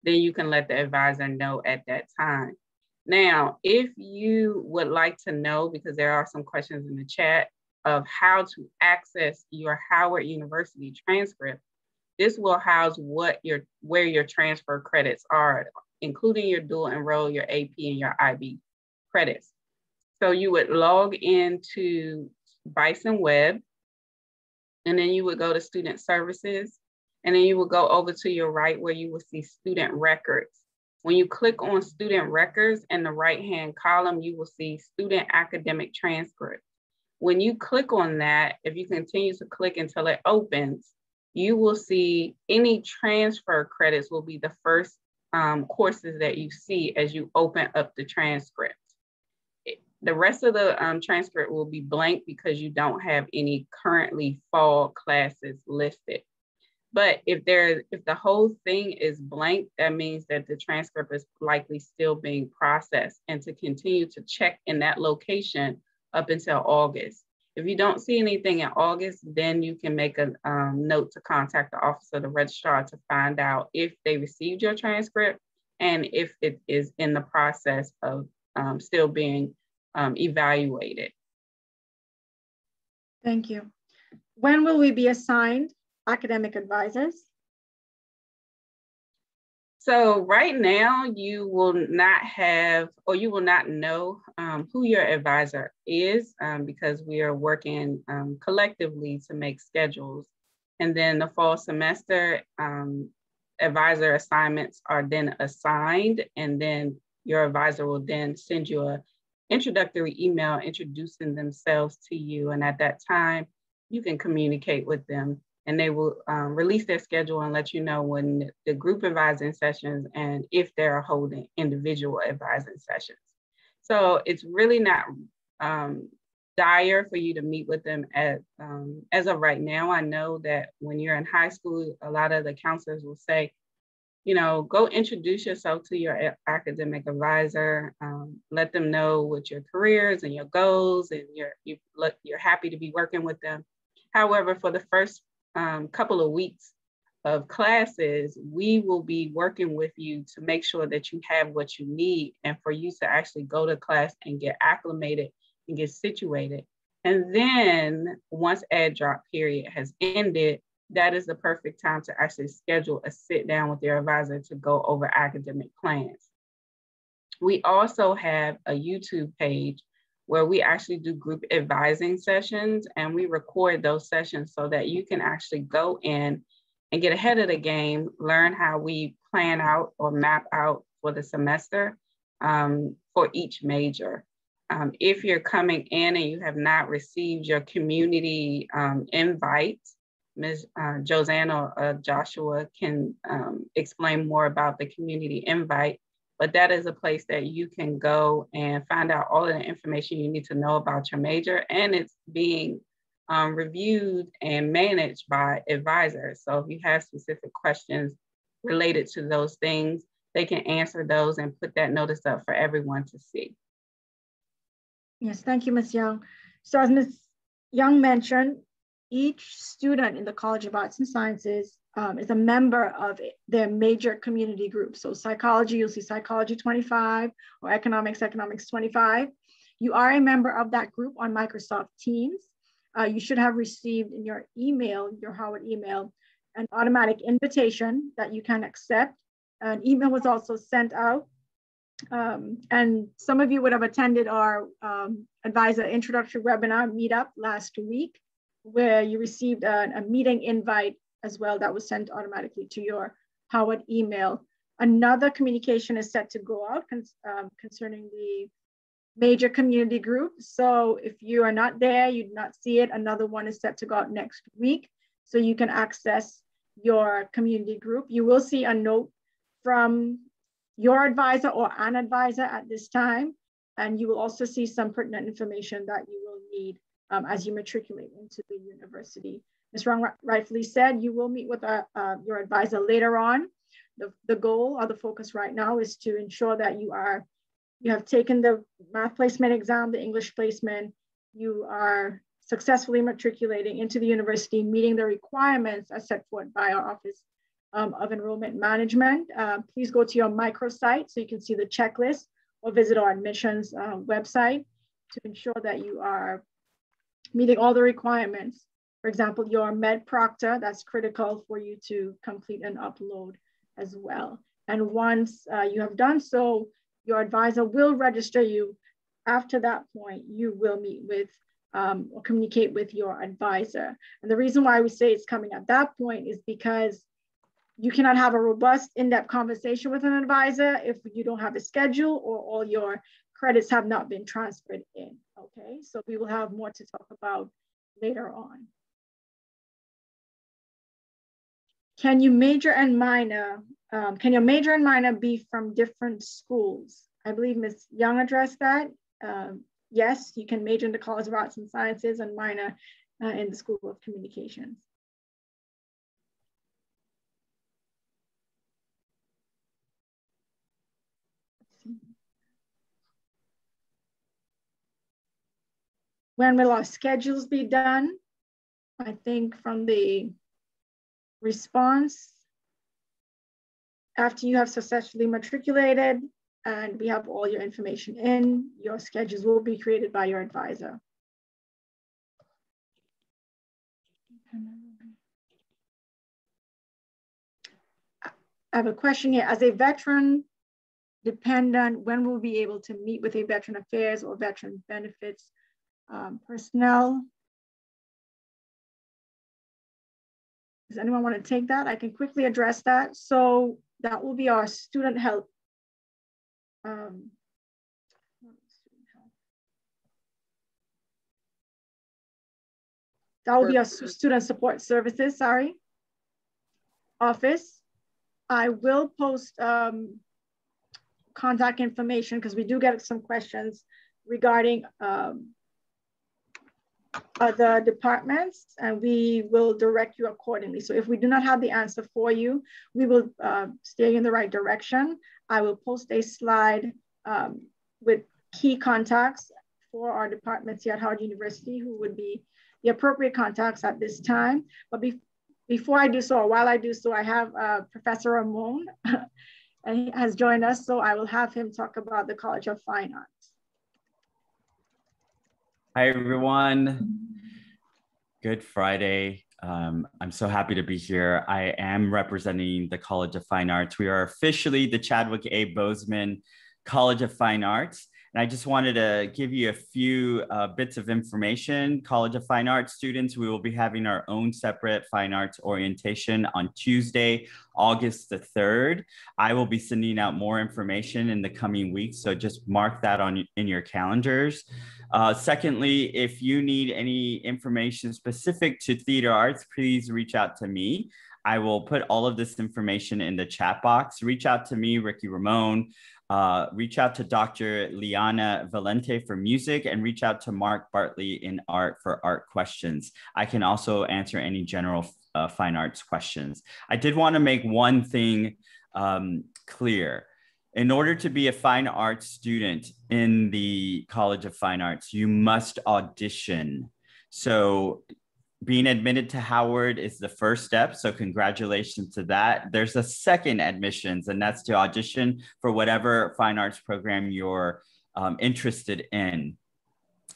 [SPEAKER 6] then you can let the advisor know at that time. Now, if you would like to know, because there are some questions in the chat of how to access your Howard University transcript, this will house where your transfer credits are, including your dual enroll, your AP, and your IB credits. So you would log into Bison Web, and then you would go to Student Services, and then you will go over to your right where you will see Student Records. When you click on Student Records in the right-hand column, you will see Student Academic Transcript. When you click on that, if you continue to click until it opens, you will see any transfer credits will be the first courses that you see as you open up the transcript. The rest of the transcript will be blank because you don't have any currently fall classes listed. But if the whole thing is blank, that means that the transcript is likely still being processed, and to continue to check in that location up until August. If you don't see anything in August, then you can make a note to contact the Office of the Registrar to find out if they received your transcript and if it is in the process of still being evaluated.
[SPEAKER 5] Thank you. When will we be assigned academic advisors?
[SPEAKER 6] So right now you will not have, or you will not know who your advisor is because we are working collectively to make schedules. And then the fall semester advisor assignments are then assigned, and then your advisor will then send you an introductory email introducing themselves to you. And at that time, you can communicate with them, and they will release their schedule and let you know when the group advising sessions and if they're holding individual advising sessions. So it's really not dire for you to meet with them as of right now. I know that when you're in high school, a lot of the counselors will say, you know, go introduce yourself to your academic advisor, let them know what your careers and your goals, and you're happy to be working with them. However, for the first couple of weeks of classes, we will be working with you to make sure that you have what you need and for you to actually go to class and get acclimated and get situated. And then once Ed Drop period has ended, that is the perfect time to actually schedule a sit down with your advisor to go over academic plans. We also have a YouTube page where we actually do group advising sessions, and we record those sessions so that you can actually go in and get ahead of the game, learn how we plan out or map out for the semester for each major. If you're coming in and you have not received your community invite, Ms. Josanne or Joshua can explain more about the community invite, but that is a place that you can go and find out all of the information you need to know about your major, and it's being reviewed and managed by advisors. So if you have specific questions related to those things, they can answer those and put that notice up for everyone to see.
[SPEAKER 5] Yes, thank you, Ms. Young. So as Ms. Young mentioned, each student in the College of Arts and Sciences is a member of their major community group. So psychology, you'll see psychology 25 or economics 25. You are a member of that group on Microsoft Teams. You should have received in your email, your Howard email, an automatic invitation that you can accept. An email was also sent out. And some of you would have attended our advisor introductory webinar meetup last week, where you received a meeting invite as well that was sent automatically to your Howard email. Another communication is set to go out concerning the major community group. So if you are not there, you do not see it, another one is set to go out next week. So you can access your community group. You will see a note from your advisor or an advisor at this time. And you will also see some pertinent information that you will need as you matriculate into the university. Ms. Rong rightfully said, you will meet with your advisor later on. The goal or the focus right now is to ensure that you have taken the math placement exam, the English placement, you are successfully matriculating into the university, meeting the requirements as set forth by our Office of Enrollment Management. Please go to your microsite so you can see the checklist, or visit our admissions website to ensure that you are meeting all the requirements. For example, your Med Proctor, that's critical for you to complete and upload as well. And once you have done so, your advisor will register you. After that point, you will meet with or communicate with your advisor. And the reason why we say it's coming at that point is because you cannot have a robust, in-depth conversation with an advisor if you don't have a schedule or all your credits have not been transferred in, okay? So we will have more to talk about later on. Can you major and minor, can your major and minor be from different schools? I believe Ms. Young addressed that. Yes, you can major in the College of Arts and Sciences and minor in the School of Communications. When will our schedules be done? I think from the response, after you have successfully matriculated and we have all your information in, your schedules will be created by your advisor. I have a question here. As a veteran dependent, when will we be able to meet with a Veteran Affairs or Veteran Benefits personnel? Does anyone want to take that? I can quickly address that. So that will be our student help. That will be our student support services, sorry, office. I will post contact information because we do get some questions regarding other departments, and we will direct you accordingly. So if we do not have the answer for you, we will steer you in the right direction. I will post a slide with key contacts for our departments here at Howard University who would be the appropriate contacts at this time. But before I do so, or while I do so, I have Professor Ramon and he has joined us. So I will have him talk about the College of Fine Arts.
[SPEAKER 8] Hi, everyone. Good Friday. I'm so happy to be here. I am representing the College of Fine Arts. We are officially the Chadwick A. Boseman College of Fine Arts. And I just wanted to give you a few bits of information. College of Fine Arts students, we will be having our own separate fine arts orientation on Tuesday, August the 3rd. I will be sending out more information in the coming weeks, so just mark that in your calendars. Secondly, if you need any information specific to theater arts, please reach out to me. I will put all of this information in the chat box. Reach out to me, Ricky Ramon. Reach out to Dr. Liana Valente for music, and reach out to Mark Bartley in art for art questions. I can also answer any general Fine Arts questions. I did want to make one thing clear. In order to be a fine arts student in the College of Fine Arts, you must audition. So being admitted to Howard is the first step. So congratulations to that. There's a second admissions, and that's to audition for whatever fine arts program you're interested in.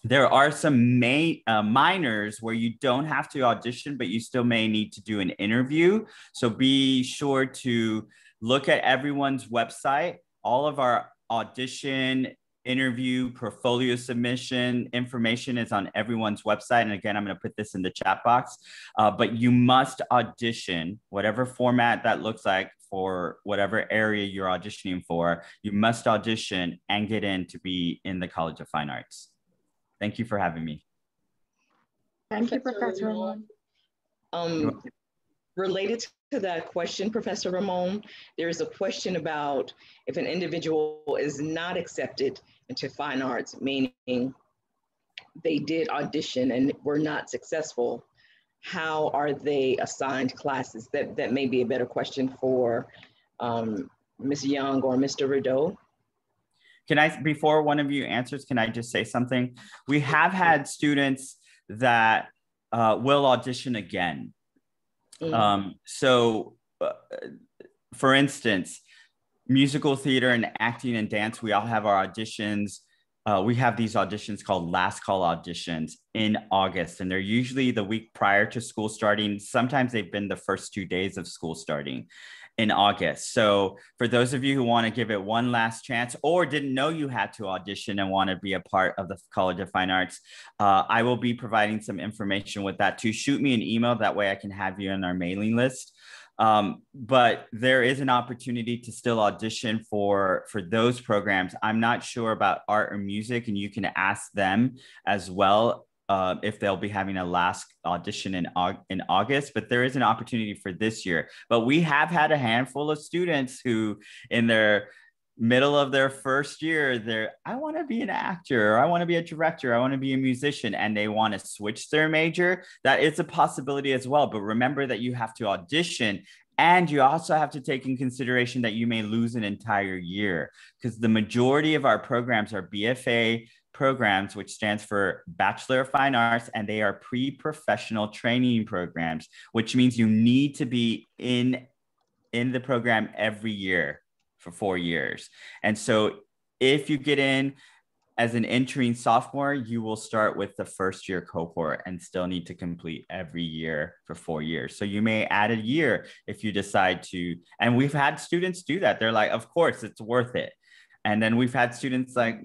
[SPEAKER 8] There are some minors where you don't have to audition, but you still may need to do an interview. So be sure to look at everyone's website. All of our audition, interview, portfolio submission information is on everyone's website. And again, I'm going to put this in the chat box, but you must audition, whatever format that looks like for whatever area you're auditioning for. You must audition and get in to be in the College of Fine Arts. Thank you for having me.
[SPEAKER 5] Thank you, Professor Ramon.
[SPEAKER 9] Related to that question, Professor Ramon, there's a question about if an individual is not accepted into fine arts, meaning they did audition and were not successful, how are they assigned classes? That may be a better question for Ms. Young or Mr. Rideau.
[SPEAKER 8] Can I, before one of you answers, can I just say something? We have had students that will audition again. For instance, musical theater and acting and dance, we all have our auditions. We have these auditions called last call auditions in August, and they're usually the week prior to school starting. Sometimes they've been the first 2 days of school starting in August. So for those of you who want to give it one last chance or didn't know you had to audition and want to be a part of the College of Fine Arts, I will be providing some information with that too. Shoot me an email, that way I can have you on our mailing list. But there is an opportunity to still audition for those programs. I'm not sure about art or music, and you can ask them as well if they'll be having a last audition in August, but there is an opportunity for this year. But we have had a handful of students who in their middle of their first year, I want to be an actor, or I want to be a director, I want to be a musician, and they want to switch their major. That is a possibility as well. But remember that you have to audition, and you also have to take in consideration that you may lose an entire year, because the majority of our programs are BFA programs, which stands for Bachelor of Fine Arts, and they are pre-professional training programs, which means you need to be in the program every year for 4 years. And so if you get in as an entering sophomore, you will start with the first year cohort and still need to complete every year for 4 years. So you may add a year if you decide to, and we've had students do that. They're like, of course, it's worth it. And then we've had students like,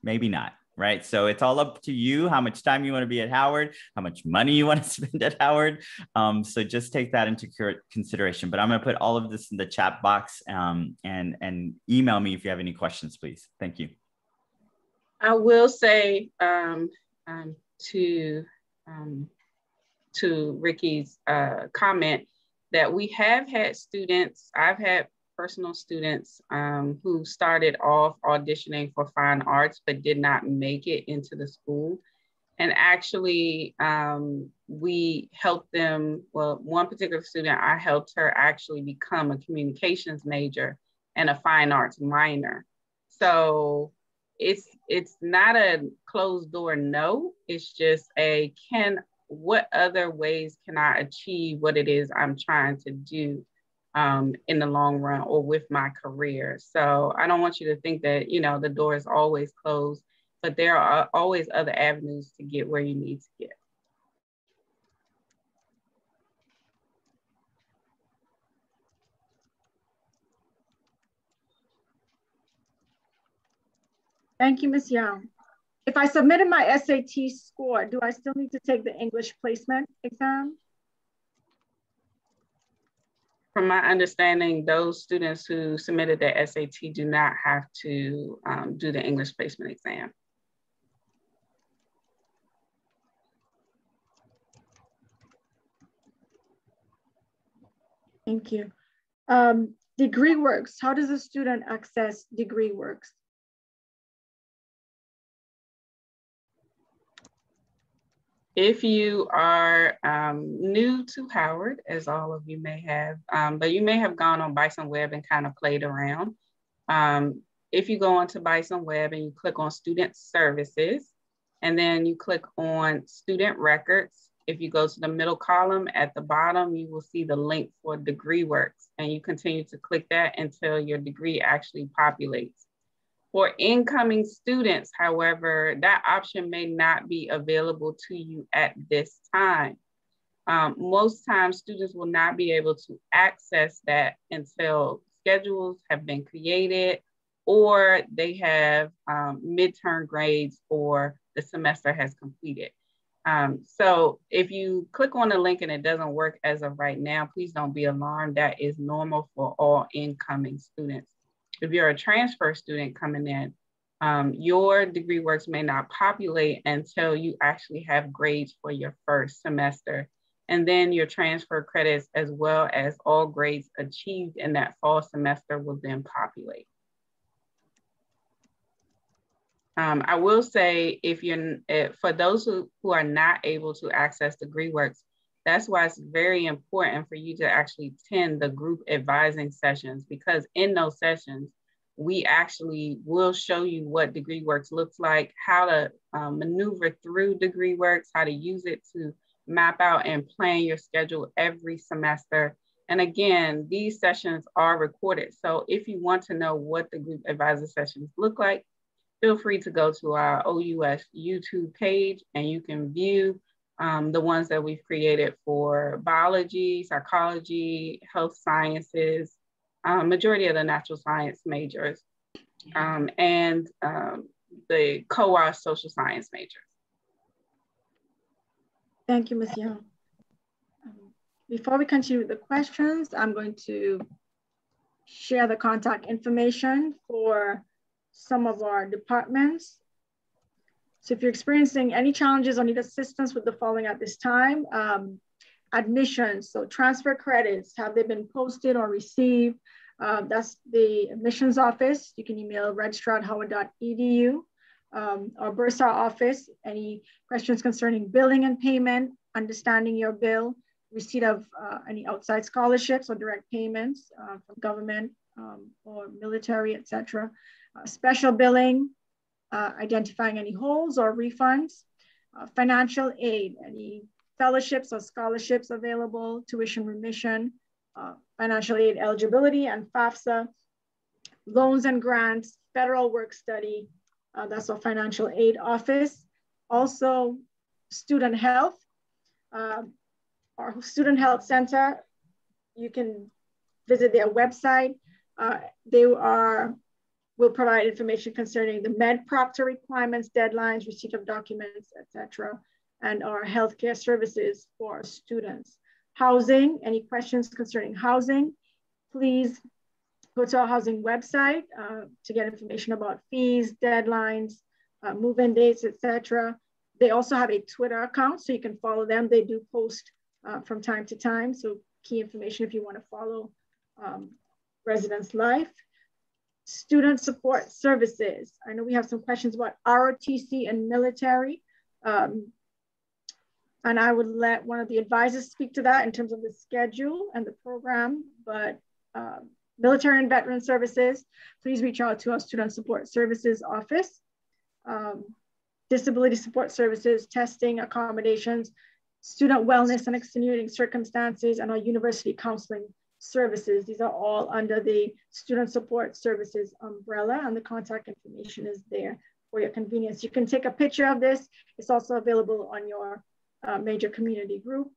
[SPEAKER 8] maybe not, right? So it's all up to you, how much time you want to be at Howard, how much money you want to spend at Howard. So just take that into consideration. But I'm going to put all of this in the chat box, and email me if you have any questions, please. Thank you.
[SPEAKER 6] I will say to Ricky's comment that we have had students, I've had personal students who started off auditioning for fine arts but did not make it into the school. And actually, we helped them. Well, one particular student, I helped her actually become a communications major and a fine arts minor. So it's not a closed door no. It's just what other ways can I achieve what it is I'm trying to do in the long run or with my career. So I don't want you to think that, the door is always closed, but there are always other avenues to get where you need to get.
[SPEAKER 5] Thank you, Ms. Young. If I submitted my SAT score, do I still need to take the English placement exam?
[SPEAKER 6] From my understanding, those students who submitted their SAT do not have to do the English placement exam.
[SPEAKER 5] Thank you. Degree works. How does a student access degree works?
[SPEAKER 6] If you are new to Howard, as all of you may have, but you may have gone on Bison Web and kind of played around. If you go onto Bison Web and you click on Student Services, and then you click on Student Records, if you go to the middle column at the bottom, you will see the link for DegreeWorks, and you continue to click that until your degree actually populates. For incoming students, however, that option may not be available to you at this time. Most times students will not be able to access that until schedules have been created or they have midterm grades or the semester has completed. So if you click on the link and it doesn't work as of right now, please don't be alarmed. That is normal for all incoming students. If you're a transfer student coming in, your DegreeWorks may not populate until you actually have grades for your first semester. And then your transfer credits, as well as all grades achieved in that fall semester, will then populate. I will say, for those who are not able to access DegreeWorks, that's why it's very important for you to actually attend the group advising sessions, because in those sessions, we actually will show you what DegreeWorks looks like, how to maneuver through DegreeWorks, how to use it to map out and plan your schedule every semester. And again, these sessions are recorded. So if you want to know what the group advisor sessions look like, feel free to go to our OUS YouTube page and you can view the ones that we've created for biology, psychology, health sciences, majority of the natural science majors, and the COA social science majors.
[SPEAKER 5] Thank you, Ms. Young. Before we continue with the questions, I'm going to share the contact information for some of our departments. So if you're experiencing any challenges or need assistance with the following at this time, admissions, so transfer credits, have they been posted or received? That's the admissions office. You can email registrar@howard.edu. Our Bursar office, any questions concerning billing and payment, understanding your bill, receipt of any outside scholarships or direct payments from government or military, etc. Special billing, identifying any holes or refunds, financial aid, any fellowships or scholarships available, tuition remission, financial aid eligibility and FAFSA, loans and grants, federal work study, that's our financial aid office. Also, student health, our student health center, you can visit their website. They will provide information concerning the med proctor requirements, deadlines, receipt of documents, etc., and our healthcare services for students. Housing, any questions concerning housing, please go to our housing website to get information about fees, deadlines, move-in dates, etc. They also have a Twitter account, so you can follow them. They do post from time to time, so key information if you want to follow residents' life. Student support services. I know we have some questions about ROTC and military. And I would let one of the advisors speak to that in terms of the schedule and the program, but military and veteran services, please reach out to our student support services office. Disability support services, testing, accommodations, student wellness and extenuating circumstances, and our university counseling services. These are all under the student support services umbrella, and the contact information is there for your convenience. You can take a picture of this. It's also available on your major community group.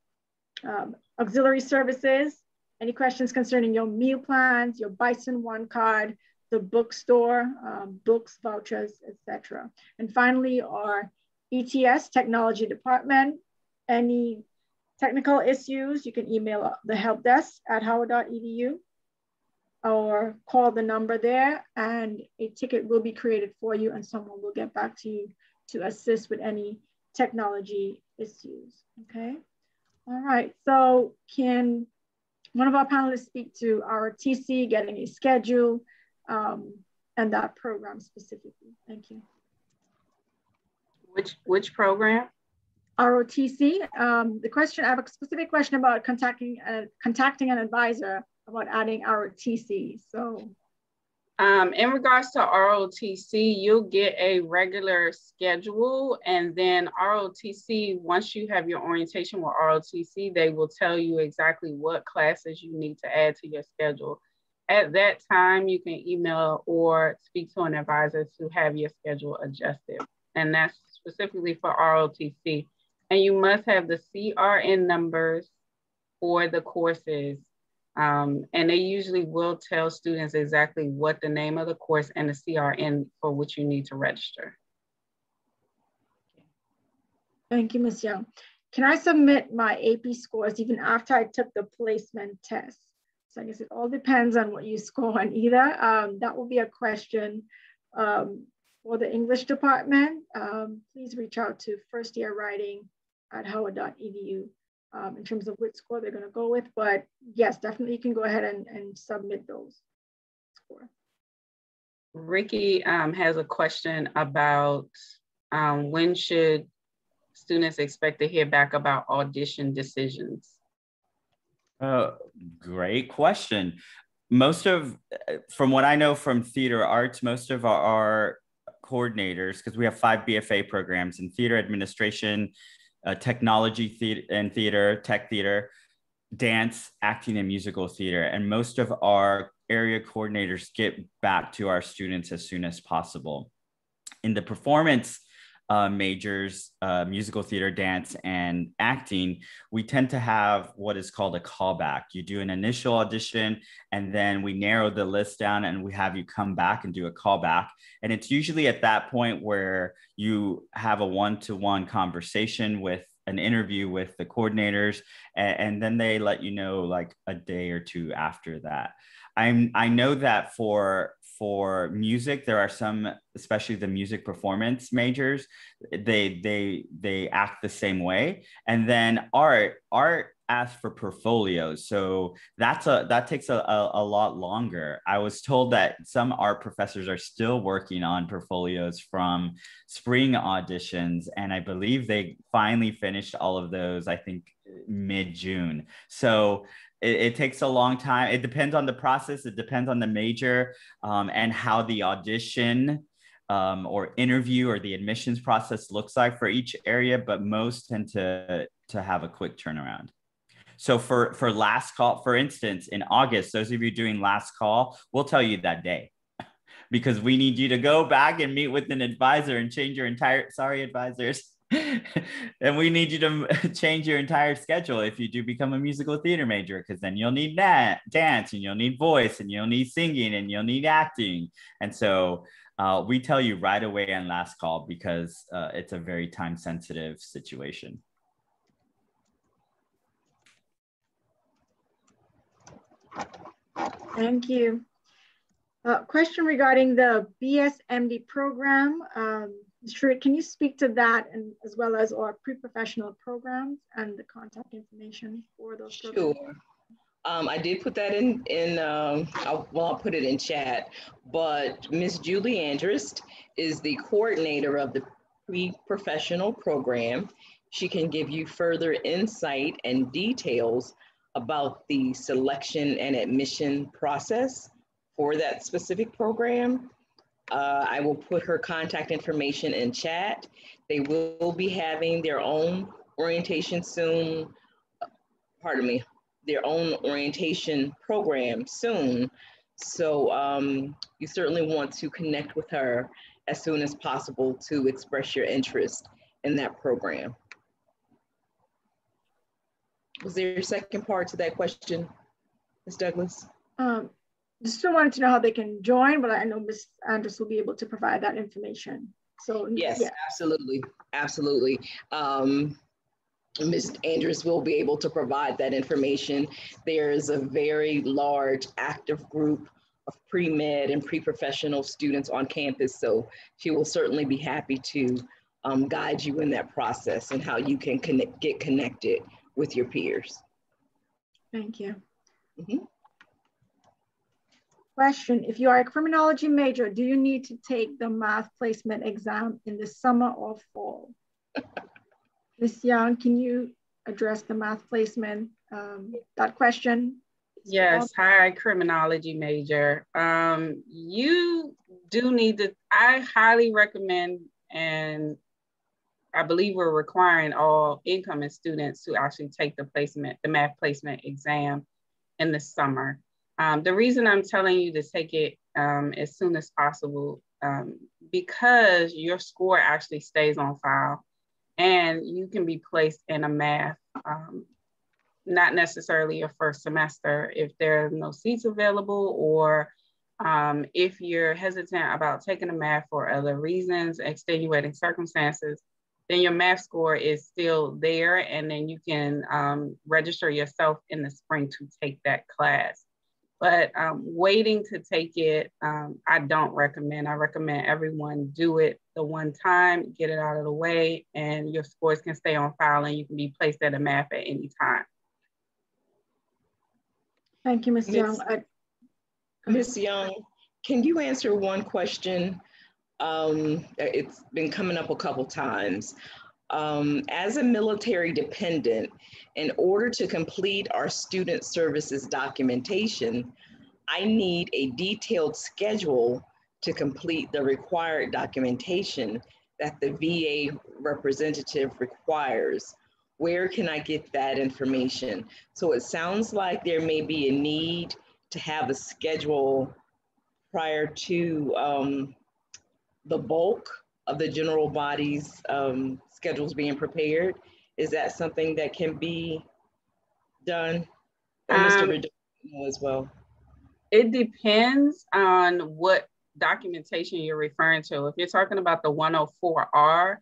[SPEAKER 5] Auxiliary services, any questions concerning your meal plans, your Bison One card, the bookstore, books, vouchers, etc. And finally, our ETS, technology department. Any technical issues, you can email the help desk at howard.edu or call the number there, and a ticket will be created for you and someone will get back to you to assist with any technology issues, okay? All right, so can one of our panelists speak to our TC, getting a schedule, and that program specifically? Thank you.
[SPEAKER 6] Which program?
[SPEAKER 5] ROTC. The question, I have a specific question about contacting an advisor about adding ROTC. So,
[SPEAKER 6] in regards to ROTC, you'll get a regular schedule, and then ROTC, once you have your orientation with ROTC, they will tell you exactly what classes you need to add to your schedule. At that time, you can email or speak to an advisor to have your schedule adjusted. And that's specifically for ROTC. And you must have the CRN numbers for the courses. And they usually will tell students exactly what the name of the course and the CRN for which you need to register.
[SPEAKER 5] Thank you, Ms. Young. Can I submit my AP scores even after I took the placement test? So I guess it all depends on what you score on either. That will be a question for the English department. Please reach out to firstyearwriting@howard.edu in terms of which score they're going to go with. But yes, definitely you can go ahead and submit those scores.
[SPEAKER 6] Ricky has a question about when should students expect to hear back about audition decisions?
[SPEAKER 8] Great question. From what I know from theater arts, most of our coordinators, because we have 5 BFA programs in theater administration, technology theater, tech theater, dance, acting, and musical theater. And most of our area coordinators get back to our students as soon as possible. In the performance majors, musical theater, dance, and acting, we tend to have what is called a callback. You do an initial audition, and then we narrow the list down and we have you come back and do a callback. And it's usually at that point where you have a one-to-one conversation with an interview with the coordinators, and then they let you know like a day or two after that. I know that for music, there are some, especially the music performance majors, they act the same way. And then art asks for portfolios. So that takes a lot longer. I was told that some art professors are still working on portfolios from spring auditions. And I believe they finally finished all of those, I think, mid-June. So it takes a long time. It depends on the process. It depends on the major and how the audition or interview or the admissions process looks like for each area, but most tend to have a quick turnaround. So for last call, for instance, in August, those of you doing last call, we'll tell you that day because we need you to go back and meet with an advisor and change your entire, sorry, advisors. And we need you to change your entire schedule if you do become a musical theater major, because then you'll need that dance and you'll need voice and you'll need singing and you'll need acting. And so we tell you right away on last call because it's a very time sensitive situation.
[SPEAKER 5] Thank you. Question regarding the BSMD program. Sure, can you speak to that and as well as our pre-professional programs and the contact information for those programs?
[SPEAKER 9] Sure. I did put that I'll put it in chat, but Ms. Julie Andrist is the coordinator of the pre-professional program. She can give you further insight and details about the selection and admission process for that specific program. I will put her contact information in chat. They will be having their own orientation soon, their own orientation program soon. So you certainly want to connect with her as soon as possible to express your interest in that program. Was there a second part to that question, Ms. Douglas?
[SPEAKER 5] Just wanted to know how they can join, but I know Ms. Andrus will be able to provide that information. So
[SPEAKER 9] yes,
[SPEAKER 5] yeah.
[SPEAKER 9] absolutely. Ms. Andrus will be able to provide that information. There's a very large active group of pre-med and pre-professional students on campus, so she will certainly be happy to guide you in that process and how you can get connected with your peers.
[SPEAKER 5] Thank you.
[SPEAKER 9] Mm-hmm.
[SPEAKER 5] Question, if you are a criminology major, do you need to take the math placement exam in the summer or fall? Ms. Young, can you address the math placement, that question?
[SPEAKER 6] Yes, hi, criminology major. You do need to, I highly recommend, and I believe we're requiring all incoming students to actually take the math placement exam in the summer. The reason I'm telling you to take it as soon as possible, because your score actually stays on file and you can be placed in a math, not necessarily your first semester if there are no seats available, or if you're hesitant about taking a math for other reasons, extenuating circumstances, then your math score is still there, and then you can register yourself in the spring to take that class. But waiting to take it, I don't recommend. I recommend everyone do it the one time, get it out of the way, and your scores can stay on file and you can be placed at a math at any time.
[SPEAKER 5] Thank you, Ms. Young.
[SPEAKER 9] Ms. Young, can you answer one question? It's been coming up a couple times. As a military dependent, in order to complete our student services documentation, I need a detailed schedule to complete the required documentation that the VA representative requires. Where can I get that information? So it sounds like there may be a need to have a schedule prior to the bulk of the general body's schedules being prepared. Is that something that can be done? Or Mr. Redondo as well?
[SPEAKER 6] It depends on what documentation you're referring to. If you're talking about the 104R,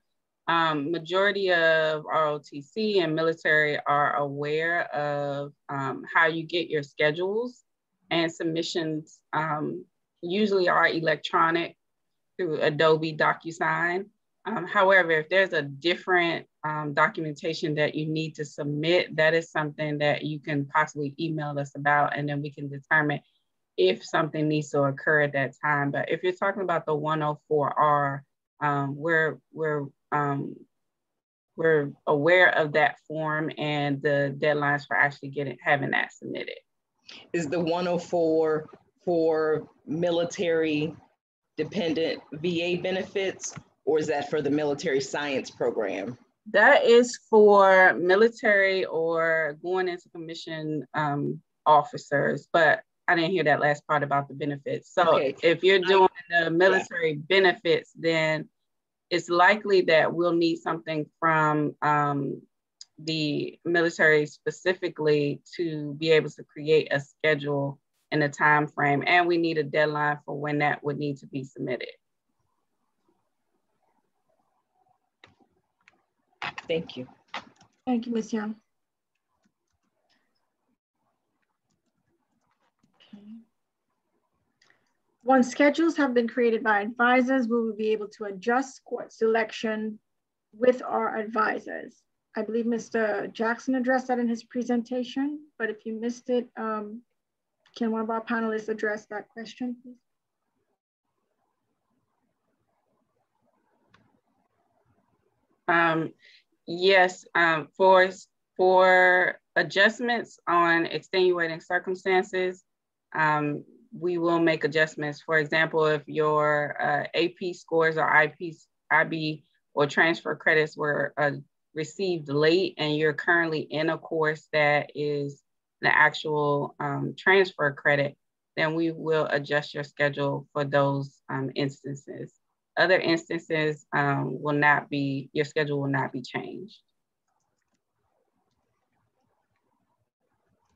[SPEAKER 6] majority of ROTC and military are aware of how you get your schedules, and submissions usually are electronic through Adobe DocuSign. However, if there's a different documentation that you need to submit, that is something that you can possibly email us about, and then we can determine if something needs to occur at that time. But if you're talking about the 104R, we're aware of that form and the deadlines for actually having that submitted.
[SPEAKER 9] Is the 104 for military dependent VA benefits, or is that for the military science program?
[SPEAKER 6] That is for military or going into commission officers, but I didn't hear that last part about the benefits. So okay. If you're doing the military benefits, then it's likely that we'll need something from the military specifically to be able to create a schedule and a time frame, and we need a deadline for when that would need to be submitted.
[SPEAKER 9] Thank you.
[SPEAKER 5] Thank you, Ms. Young. Okay. Once schedules have been created by advisors, we will be able to adjust course selection with our advisors. I believe Mr. Jackson addressed that in his presentation, but if you missed it, can one of our panelists address that question, please?
[SPEAKER 6] Yes, for adjustments on extenuating circumstances, we will make adjustments. For example, if your AP scores or IB or transfer credits were received late and you're currently in a course that is the actual transfer credit, then we will adjust your schedule for those instances. Other instances your schedule will not be changed.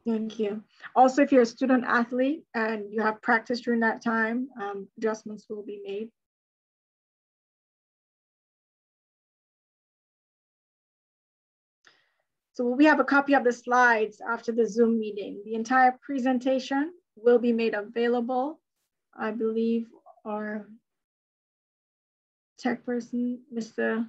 [SPEAKER 5] Thank you. Also, if you're a student athlete and you have practice during that time, adjustments will be made. So we have a copy of the slides after the Zoom meeting. The entire presentation will be made available. I believe our tech person, Mr.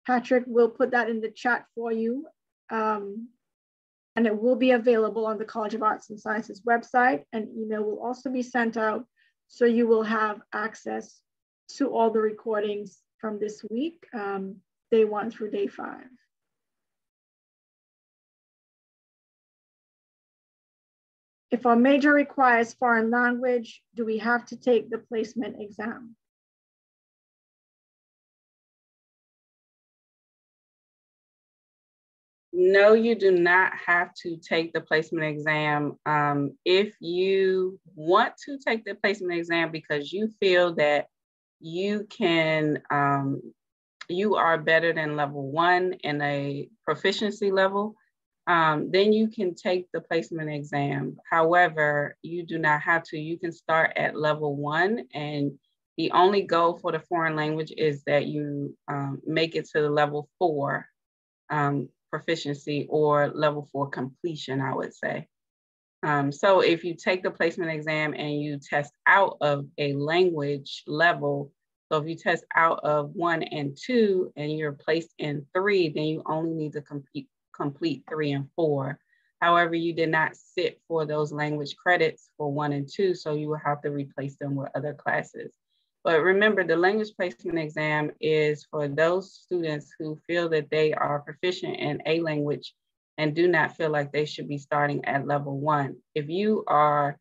[SPEAKER 5] Patrick, will put that in the chat for you. And it will be available on the College of Arts and Sciences website. An email will also be sent out, so you will have access to all the recordings from this week, day 1 through day 5. If our major requires foreign language, do we have to take the placement exam?
[SPEAKER 6] No, you do not have to take the placement exam. If you want to take the placement exam because you feel that you can, you are better than level 1 in a proficiency level, then you can take the placement exam. However, you do not have to. You can start at level 1, and the only goal for the foreign language is that you make it to the level 4 proficiency, or level 4 completion, I would say. So if you take the placement exam and you test out of a language level, so if you test out of 1 and 2 and you're placed in 3, then you only need to complete 3 and 4. However, you did not sit for those language credits for 1 and 2, so you will have to replace them with other classes. But remember, the language placement exam is for those students who feel that they are proficient in a language and do not feel like they should be starting at level 1. If you have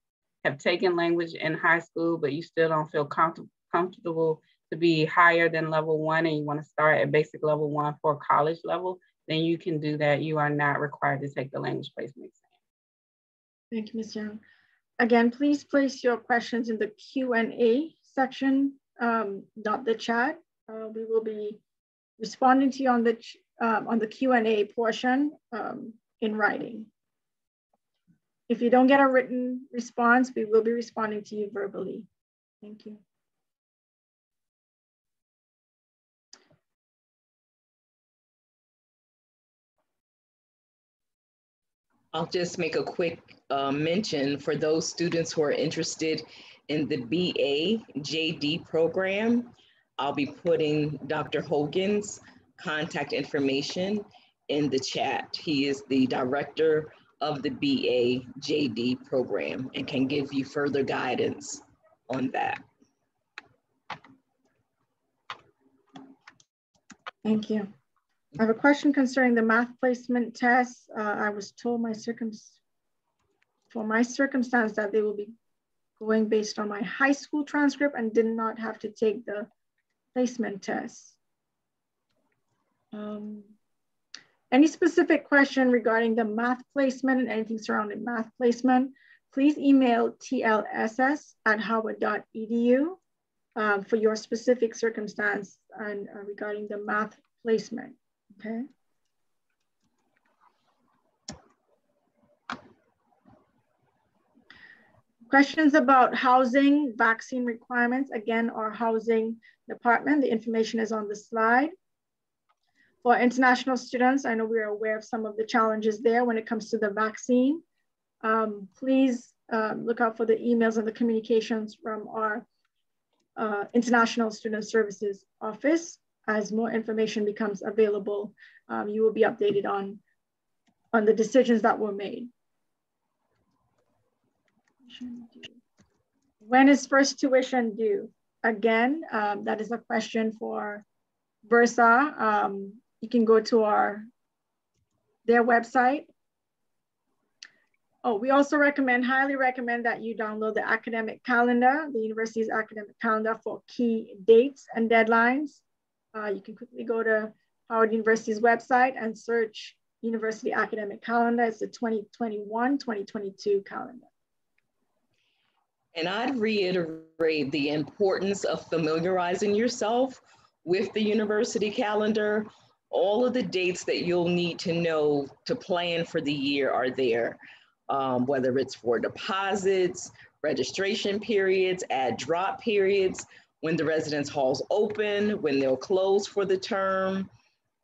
[SPEAKER 6] taken language in high school, but you still don't feel comfortable to be higher than level 1 and you want to start at basic level 1 for college level, then you can do that. You are not required to take the language placement exam.
[SPEAKER 5] Thank you, Ms. Young. Again, please place your questions in the Q&A section, not the chat. We will be responding to you on the Q&A portion in writing. If you don't get a written response, we will be responding to you verbally. Thank you.
[SPEAKER 9] I'll just make a quick mention for those students who are interested in the BA JD program. I'll be putting Dr. Hogan's contact information in the chat. He is the director of the BA JD program and can give you further guidance on that.
[SPEAKER 5] Thank you. I have a question concerning the math placement test. I was told for my circumstance that they will be going based on my high school transcript and did not have to take the placement test. Any specific question regarding the math placement and anything surrounding math placement, please email tlss@howard.edu for your specific circumstance and regarding the math placement. Okay. Questions about housing, vaccine requirements. Again, our housing department, the information is on the slide. For international students, I know we are aware of some of the challenges there when it comes to the vaccine. Please look out for the emails and the communications from our International Student Services Office. As more information becomes available, you will be updated on the decisions that were made. When is first tuition due? Again, that is a question for Versa. You can go to their website. Oh, we also highly recommend that you download the academic calendar, the university's academic calendar for key dates and deadlines. You can quickly go to Howard University's website and search University Academic Calendar. It's the 2021-2022 calendar.
[SPEAKER 9] And I'd reiterate the importance of familiarizing yourself with the university calendar. All of the dates that you'll need to know to plan for the year are there, whether it's for deposits, registration periods, add drop periods, when the residence halls open, when they'll close for the term,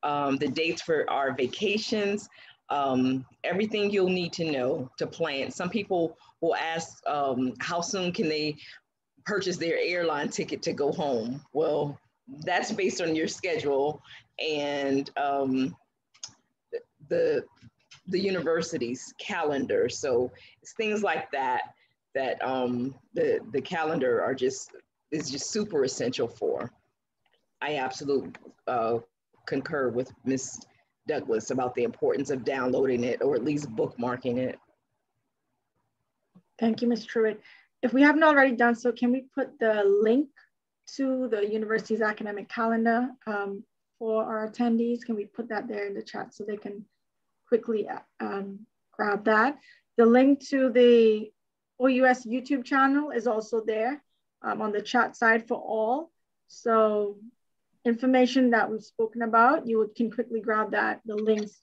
[SPEAKER 9] the dates for our vacations, everything you'll need to know to plan. Some people will ask, how soon can they purchase their airline ticket to go home? Well, that's based on your schedule and the university's calendar. So it's things like that the calendar is just super essential for. I absolutely concur with Ms. Douglas about the importance of downloading it or at least bookmarking it.
[SPEAKER 5] Thank you, Ms. Truitt. If we haven't already done so, can we put the link to the university's academic calendar for our attendees? Can we put that there in the chat so they can quickly grab that? The link to the OUS YouTube channel is also there on the chat side for all. So information that we've spoken about, you can quickly grab that, the links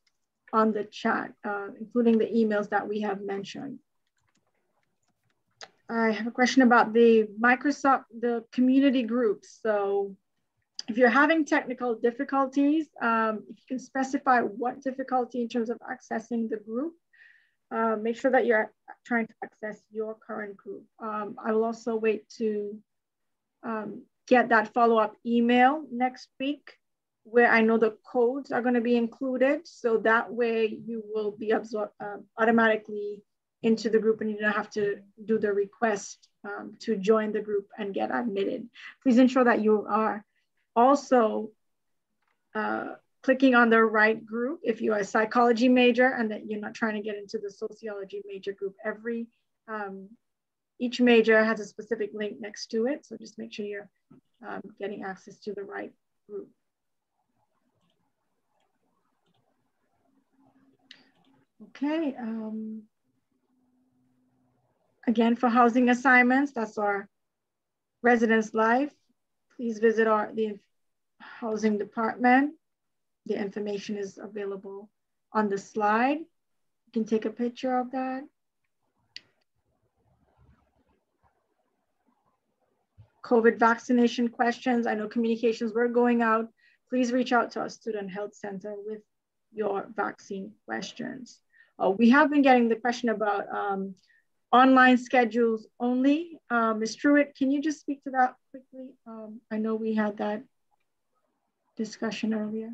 [SPEAKER 5] on the chat, including the emails that we have mentioned. I have a question about the the community groups. So if you're having technical difficulties, if you can specify what difficulty in terms of accessing the group, make sure that you're trying to access your current group. I will also wait to get that follow-up email next week where I know the codes are going to be included. So that way you will be absorbed automatically into the group and you don't have to do the request to join the group and get admitted. Please ensure that you are also clicking on the right group if you're a psychology major and that you're not trying to get into the sociology major group. Each major has a specific link next to it. So just make sure you're getting access to the right group. Okay. Again, for housing assignments, that's our residence life. Please visit the housing department. The information is available on the slide. You can take a picture of that. COVID vaccination questions. I know communications were going out. Please reach out to our Student Health Center with your vaccine questions. We have been getting the question about online schedules only. Ms. Truitt, can you just speak to that quickly? I know we had that discussion earlier.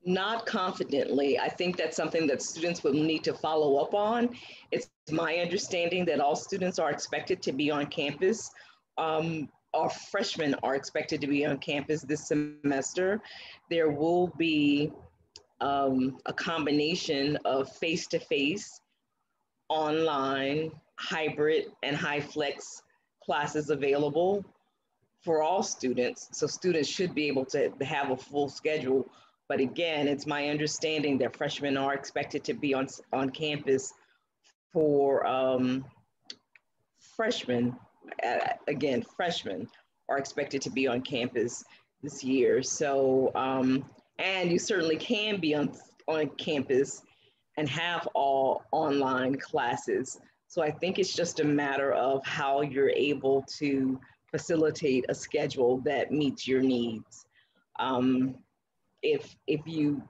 [SPEAKER 9] Not confidently. I think that's something that students will need to follow up on. It's my understanding that all students are expected to be on campus. Our freshmen are expected to be on campus this semester. There will be a combination of face-to-face, online, hybrid, and high flex classes available for all students. So students should be able to have a full schedule. But again, it's my understanding that freshmen are expected to be on campus for freshmen. Again, freshmen are expected to be on campus this year. So, and you certainly can be on campus and have all online classes. So I think it's just a matter of how you're able to facilitate a schedule that meets your needs. If you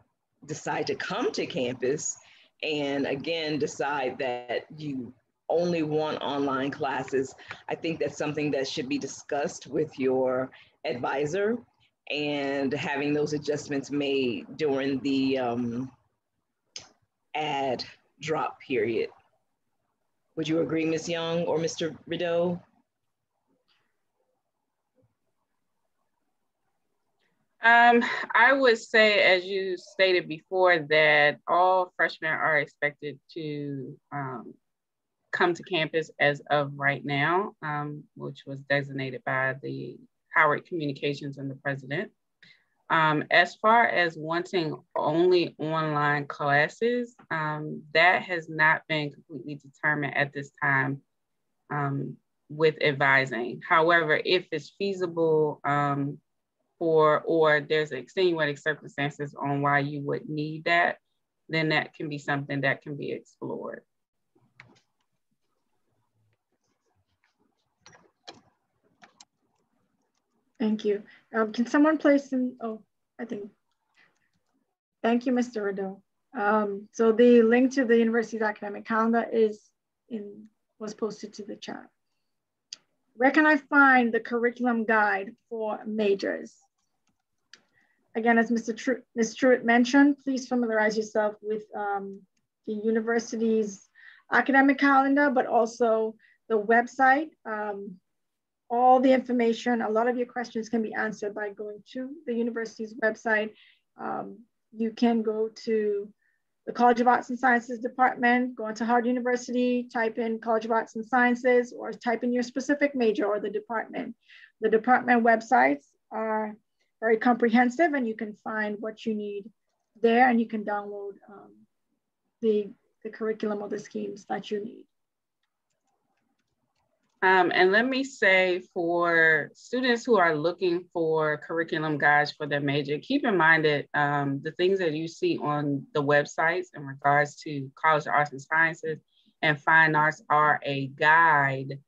[SPEAKER 9] decide to come to campus and again decide that you only want online classes, I think that's something that should be discussed with your advisor and having those adjustments made during the ad drop period. Would you agree, Ms. Young or Mr. Rideau?
[SPEAKER 6] I would say, as you stated before, that all freshmen are expected to come to campus as of right now, which was designated by the Howard Communications and the president. As far as wanting only online classes, that has not been completely determined at this time with advising. However, if it's feasible or there's extenuating circumstances on why you would need that, then that can be something that can be explored.
[SPEAKER 5] Thank you. Can someone place in, thank you, Mr. Rideau. So the link to the university's academic calendar was posted to the chat. Where can I find the curriculum guide for majors? Again, as Ms. Truitt mentioned, please familiarize yourself with the university's academic calendar, but also the website. All the information, a lot of your questions can be answered by going to the university's website. You can go to the College of Arts and Sciences department, go into Howard University, type in College of Arts and Sciences, or type in your specific major or the department. The department websites are very comprehensive, and you can find what you need there, and you can download the curriculum or the schemes that you need.
[SPEAKER 6] And let me say, for students who are looking for curriculum guides for their major, keep in mind that the things that you see on the websites in regards to College of Arts and Sciences and Fine Arts are a guide.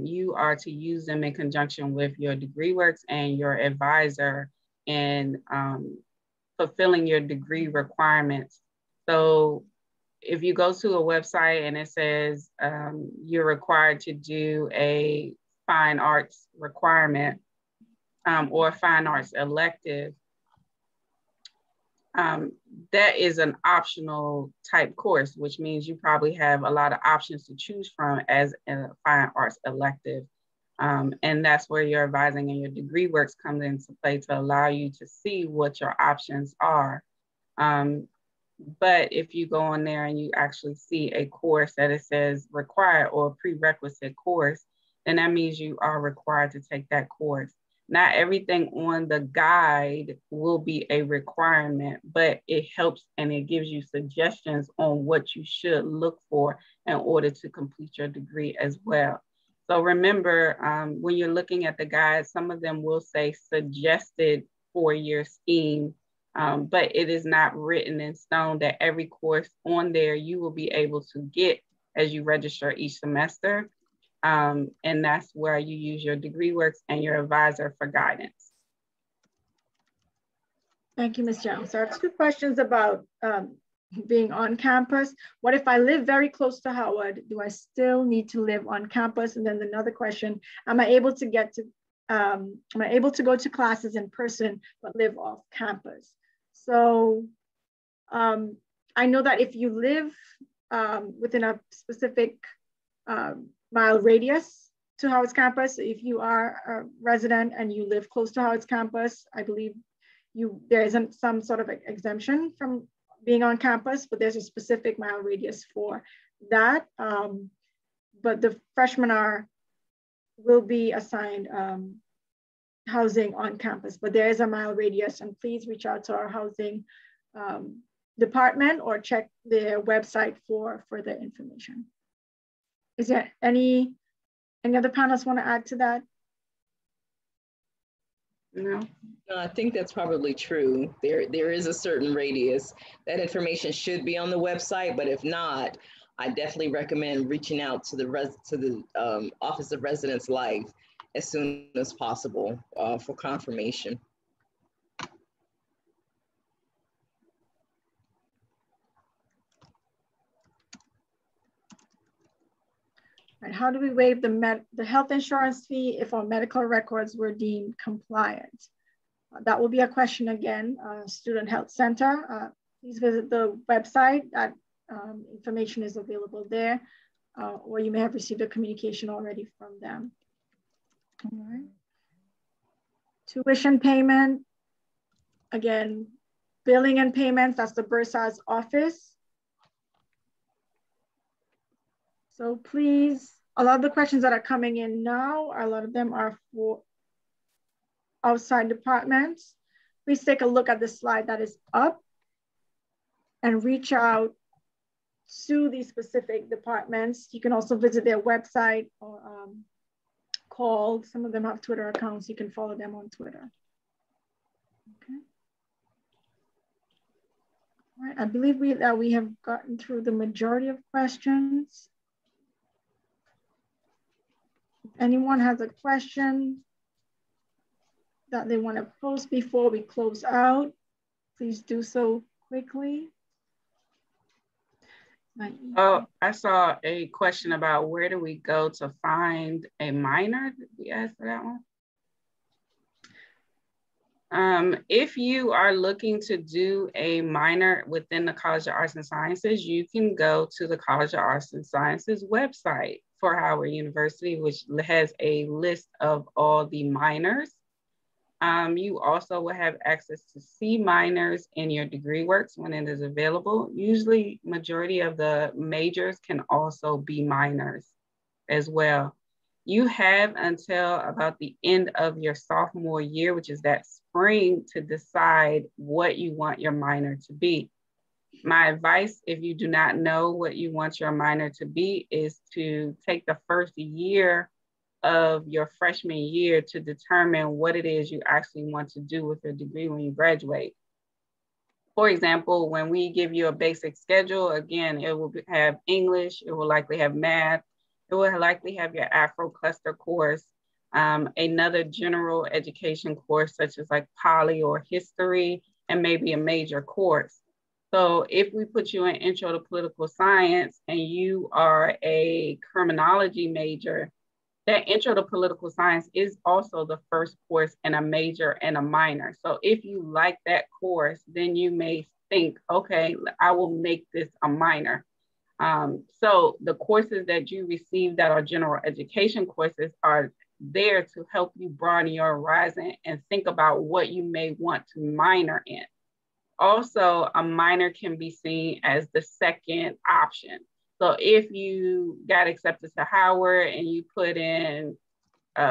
[SPEAKER 6] You are to use them in conjunction with your degree works and your advisor in fulfilling your degree requirements. So if you go to a website and it says you're required to do a fine arts requirement or fine arts elective, that is an optional type course, which means you probably have a lot of options to choose from as a fine arts elective. And that's where your advising and your degree works comes into play to allow you to see what your options are. But if you go on there and you actually see a course that it says required or prerequisite course, then that means you are required to take that course. Not everything on the guide will be a requirement, but it helps and it gives you suggestions on what you should look for in order to complete your degree as well. So remember, when you're looking at the guide, some of them will say suggested four-year scheme, but it is not written in stone that every course on there you will be able to get as you register each semester. And that's where you use your degree works and your advisor for guidance.
[SPEAKER 5] Thank you, Ms. Jones. So I have two questions about being on campus. What if I live very close to Howard? Do I still need to live on campus? And then another question, am I able to go to classes in person but live off campus? So I know that if you live within a specific mile radius to Howard's campus, if you are a resident and you live close to Howard's campus, I believe there isn't some sort of exemption from being on campus, but there's a specific mile radius for that. But the freshmen will be assigned housing on campus, but there is a mile radius, and please reach out to our housing department or check their website for further information. Is there any other panelists want to add to that?
[SPEAKER 6] No.
[SPEAKER 9] No, I think that's probably true. There is a certain radius. That information should be on the website, but if not, I definitely recommend reaching out to the Office of Residence Life as soon as possible for confirmation.
[SPEAKER 5] Right. How do we waive the health insurance fee if our medical records were deemed compliant? That will be a question again, Student Health Center. Please visit the website. That information is available there, or you may have received a communication already from them. All right. Tuition payment, again, billing and payments, that's the Bursar's office. So please, a lot of the questions that are coming in now, a lot of them are for outside departments. Please take a look at the slide that is up and reach out to these specific departments. You can also visit their website or call. Some of them have Twitter accounts. You can follow them on Twitter. Okay. All right, I believe that we have gotten through the majority of questions. If anyone has a question that they want to post before we close out, please do so quickly.
[SPEAKER 6] Oh, I saw a question about where do we go to find a minor? Did we ask for that one? If you are looking to do a minor within the College of Arts and Sciences, you can go to the College of Arts and Sciences website for Howard University, which has a list of all the minors. You also will have access to C minors in your degree works when it is available. Usually, majority of the majors can also be minors as well. You have until about the end of your sophomore year, which is that spring, to decide what you want your minor to be. My advice, if you do not know what you want your minor to be, is to take the first year of your freshman year to determine what it is you actually want to do with your degree when you graduate. For example, when we give you a basic schedule, again, it will have English, it will likely have math, it will likely have your Afro cluster course, another general education course such as like poly or history, and maybe a major course. So if we put you in Intro to Political Science and you are a criminology major, that Intro to Political Science is also the first course in a major and a minor. So if you like that course, then you may think, okay, I will make this a minor. So the courses that you receive that are general education courses are there to help you broaden your horizon and think about what you may want to minor in. Also, a minor can be seen as the second option. So if you got accepted to Howard and you put in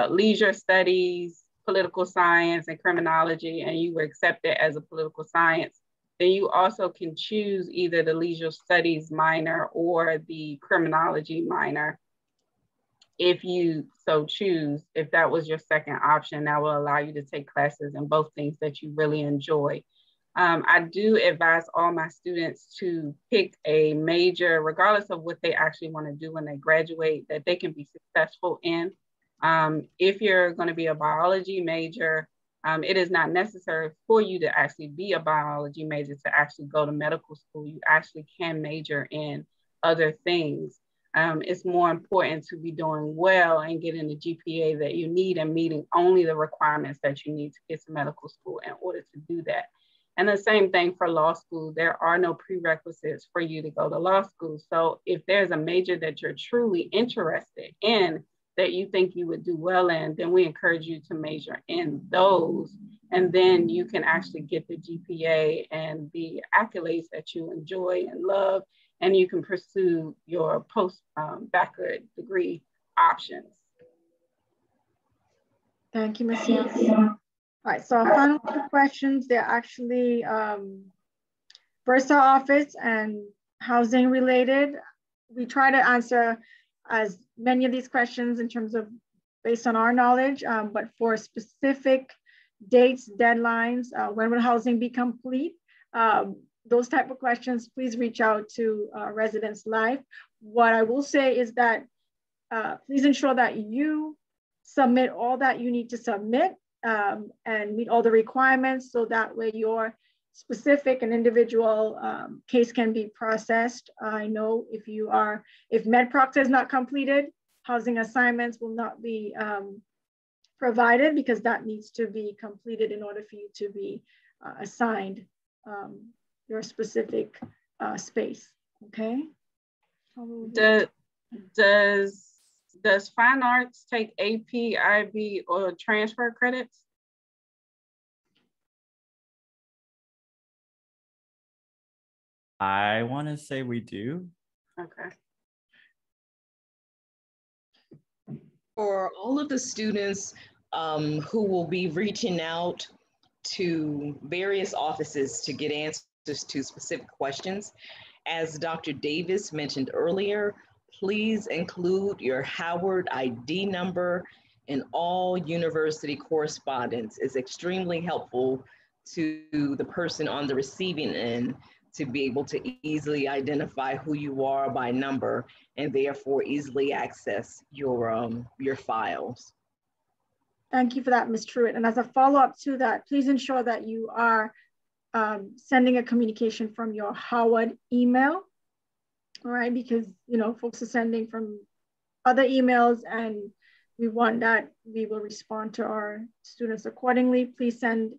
[SPEAKER 6] leisure studies, political science, and criminology, and you were accepted as a political science, then you also can choose either the leisure studies minor or the criminology minor. If you so choose, if that was your second option, that will allow you to take classes in both things that you really enjoy. I do advise all my students to pick a major, regardless of what they actually want to do when they graduate, that they can be successful in. If you're going to be a biology major, it is not necessary for you to actually be a biology major to actually go to medical school. You actually can major in other things. It's more important to be doing well and getting the GPA that you need and meeting only the requirements that you need to get to medical school in order to do that. And the same thing for law school. There are no prerequisites for you to go to law school. So if there's a major that you're truly interested in, that you think you would do well in, then we encourage you to major in those. And then you can actually get the GPA and the accolades that you enjoy and love, and you can pursue your post-bachelorate degree options.
[SPEAKER 5] Thank you, Ms. Young. All right, so our final two questions, they're actually Versa office and housing related. We try to answer as many of these questions in terms of based on our knowledge, but for specific dates, deadlines, when will housing be complete? Those type of questions, please reach out to Residence Life. What I will say is that please ensure that you submit all that you need to submit and meet all the requirements so that way your specific and individual case can be processed. I know if MedProx is not completed, housing assignments will not be provided because that needs to be completed in order for you to be assigned your specific space, okay?
[SPEAKER 6] Does fine arts take AP, IB, or transfer credits?
[SPEAKER 8] I want to say we do.
[SPEAKER 6] Okay.
[SPEAKER 9] For all of the students who will be reaching out to various offices to get answers to specific questions, as Dr. Davis mentioned earlier, please include your Howard ID number in all university correspondence. It's extremely helpful to the person on the receiving end to be able to easily identify who you are by number and therefore easily access your files.
[SPEAKER 5] Thank you for that, Ms. Truitt. And as a follow-up to that, please ensure that you are sending a communication from your Howard email. All right, because folks are sending from other emails and we want that we will respond to our students accordingly. Please send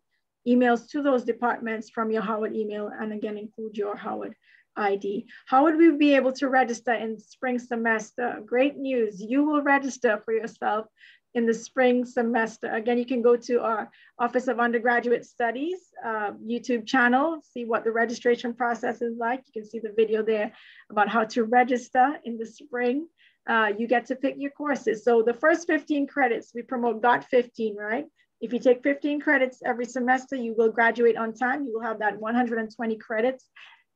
[SPEAKER 5] emails to those departments from your Howard email and again, include your Howard ID. How would we be able to register in spring semester? Great news, you will register for yourself in the spring semester. Again, you can go to our Office of Undergraduate Studies YouTube channel, see what the registration process is like. You can see the video there about how to register in the spring. You get to pick your courses. So the first 15 credits, we promote GOT 15, right? If you take 15 credits every semester, you will graduate on time. You will have that 120 credits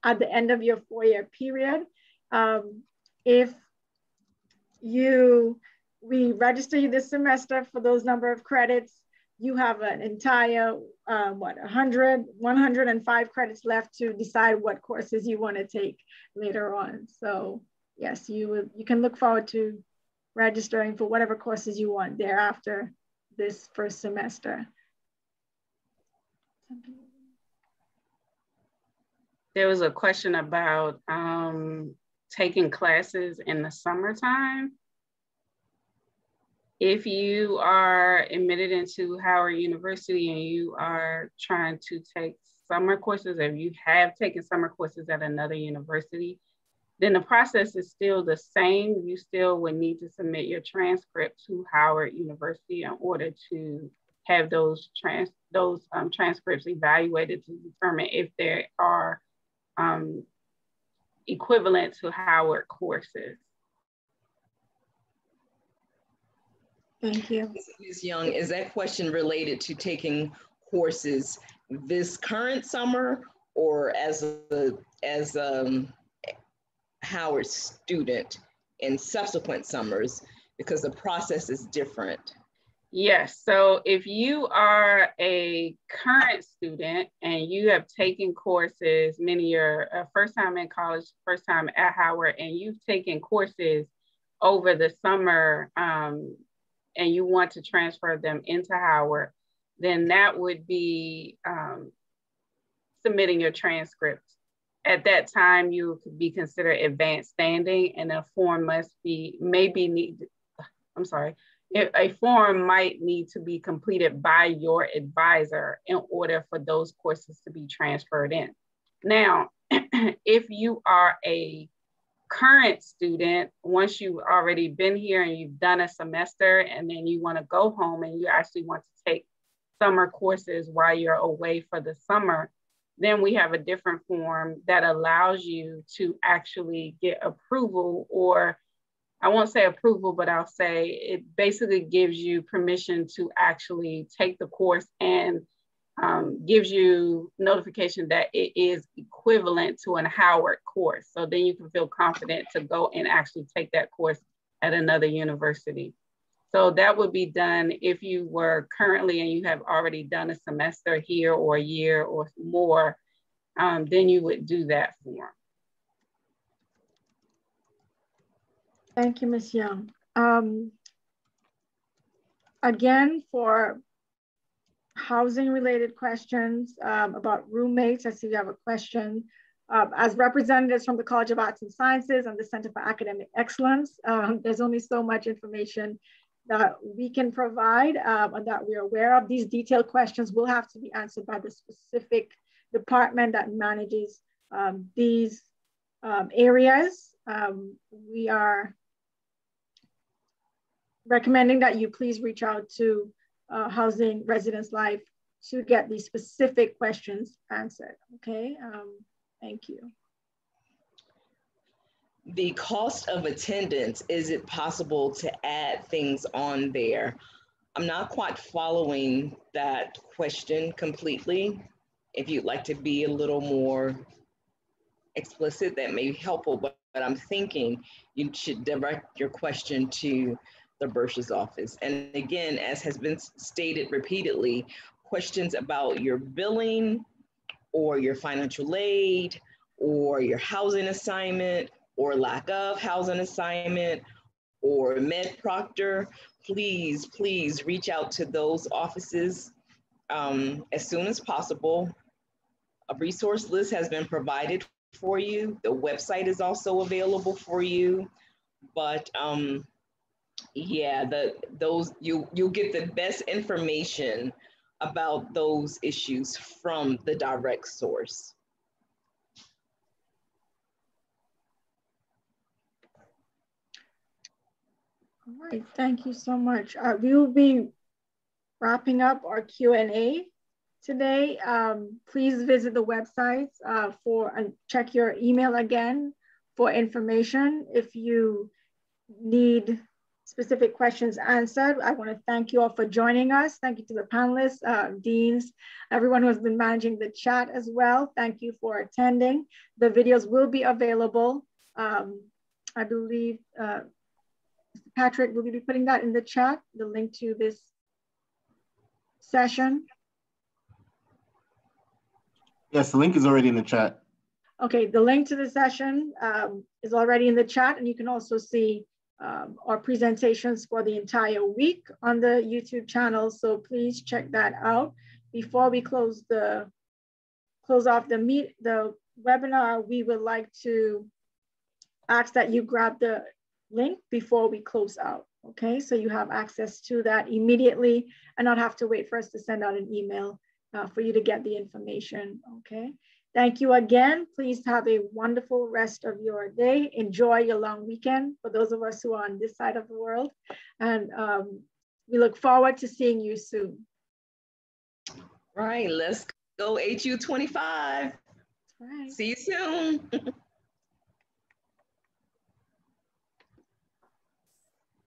[SPEAKER 5] at the end of your 4-year period. If we register you this semester for those number of credits, you have an entire, 105 credits left to decide what courses you want to take later on. So yes, you can look forward to registering for whatever courses you want thereafter this first semester.
[SPEAKER 6] There was a question about taking classes in the summertime. If you are admitted into Howard University and you are trying to take summer courses, or if you have taken summer courses at another university, then the process is still the same. You still would need to submit your transcript to Howard University in order to have those transcripts evaluated to determine if there are equivalent to Howard courses.
[SPEAKER 5] Thank you.
[SPEAKER 9] Ms. Young, is that question related to taking courses this current summer or as a Howard student in subsequent summers, because the process is different?
[SPEAKER 6] Yes, so if you are a current student and you have taken courses, many are first time in college, first time at Howard, and you've taken courses over the summer and you want to transfer them into Howard, then that would be submitting your transcript. At that time, you could be considered advanced standing, and a form a form might need to be completed by your advisor in order for those courses to be transferred in. Now, if you are a current student, once you've already been here and you've done a semester and then you want to go home and you actually want to take summer courses while you're away for the summer, then we have a different form that allows you to actually get approval, or I won't say approval, but I'll say it basically gives you permission to actually take the course and gives you notification that it is equivalent to an Howard course. So then you can feel confident to go and actually take that course at another university. So that would be done if you were currently and you have already done a semester here or a year or more, then you would do that form.
[SPEAKER 5] Thank you, Ms. Young. Again, for housing related questions about roommates, I see we have a question. As representatives from the College of Arts and Sciences and the Center for Academic Excellence, there's only so much information that we can provide and that we're aware of. These detailed questions will have to be answered by the specific department that manages these areas. We are recommending that you please reach out to Housing Residence Life to get these specific questions answered, okay? Thank you.
[SPEAKER 9] The cost of attendance, is it possible to add things on there? I'm not quite following that question completely. If you'd like to be a little more explicit, that may be helpful, but I'm thinking you should direct your question to the bursar's office. And again, as has been stated repeatedly, questions about your billing or your financial aid or your housing assignment or lack of housing assignment or med proctor, please reach out to those offices as soon as possible. A resource list has been provided for you. The website is also available for you, but yeah, you'll get the best information about those issues from the direct source.
[SPEAKER 5] All right, thank you so much. We will be wrapping up our Q&A today. Please visit the website and check your email again for information. If you need specific questions answered, I want to thank you all for joining us. Thank you to the panelists, deans, everyone who has been managing the chat as well. Thank you for attending. The videos will be available. I believe Patrick, will you be putting that in the chat, the link to this session?
[SPEAKER 10] Yes, the link is already in the chat.
[SPEAKER 5] Okay, the link to the session is already in the chat, and you can also see our presentations for the entire week on the YouTube channel. So please check that out. Before we close off the webinar, we would like to ask that you grab the link before we close out. Okay, so you have access to that immediately and not have to wait for us to send out an email for you to get the information. Okay, thank you again. Please have a wonderful rest of your day. Enjoy your long weekend for those of us who are on this side of the world. And we look forward to seeing you soon.
[SPEAKER 9] Right, let's go HU25.
[SPEAKER 5] Right.
[SPEAKER 9] See you soon.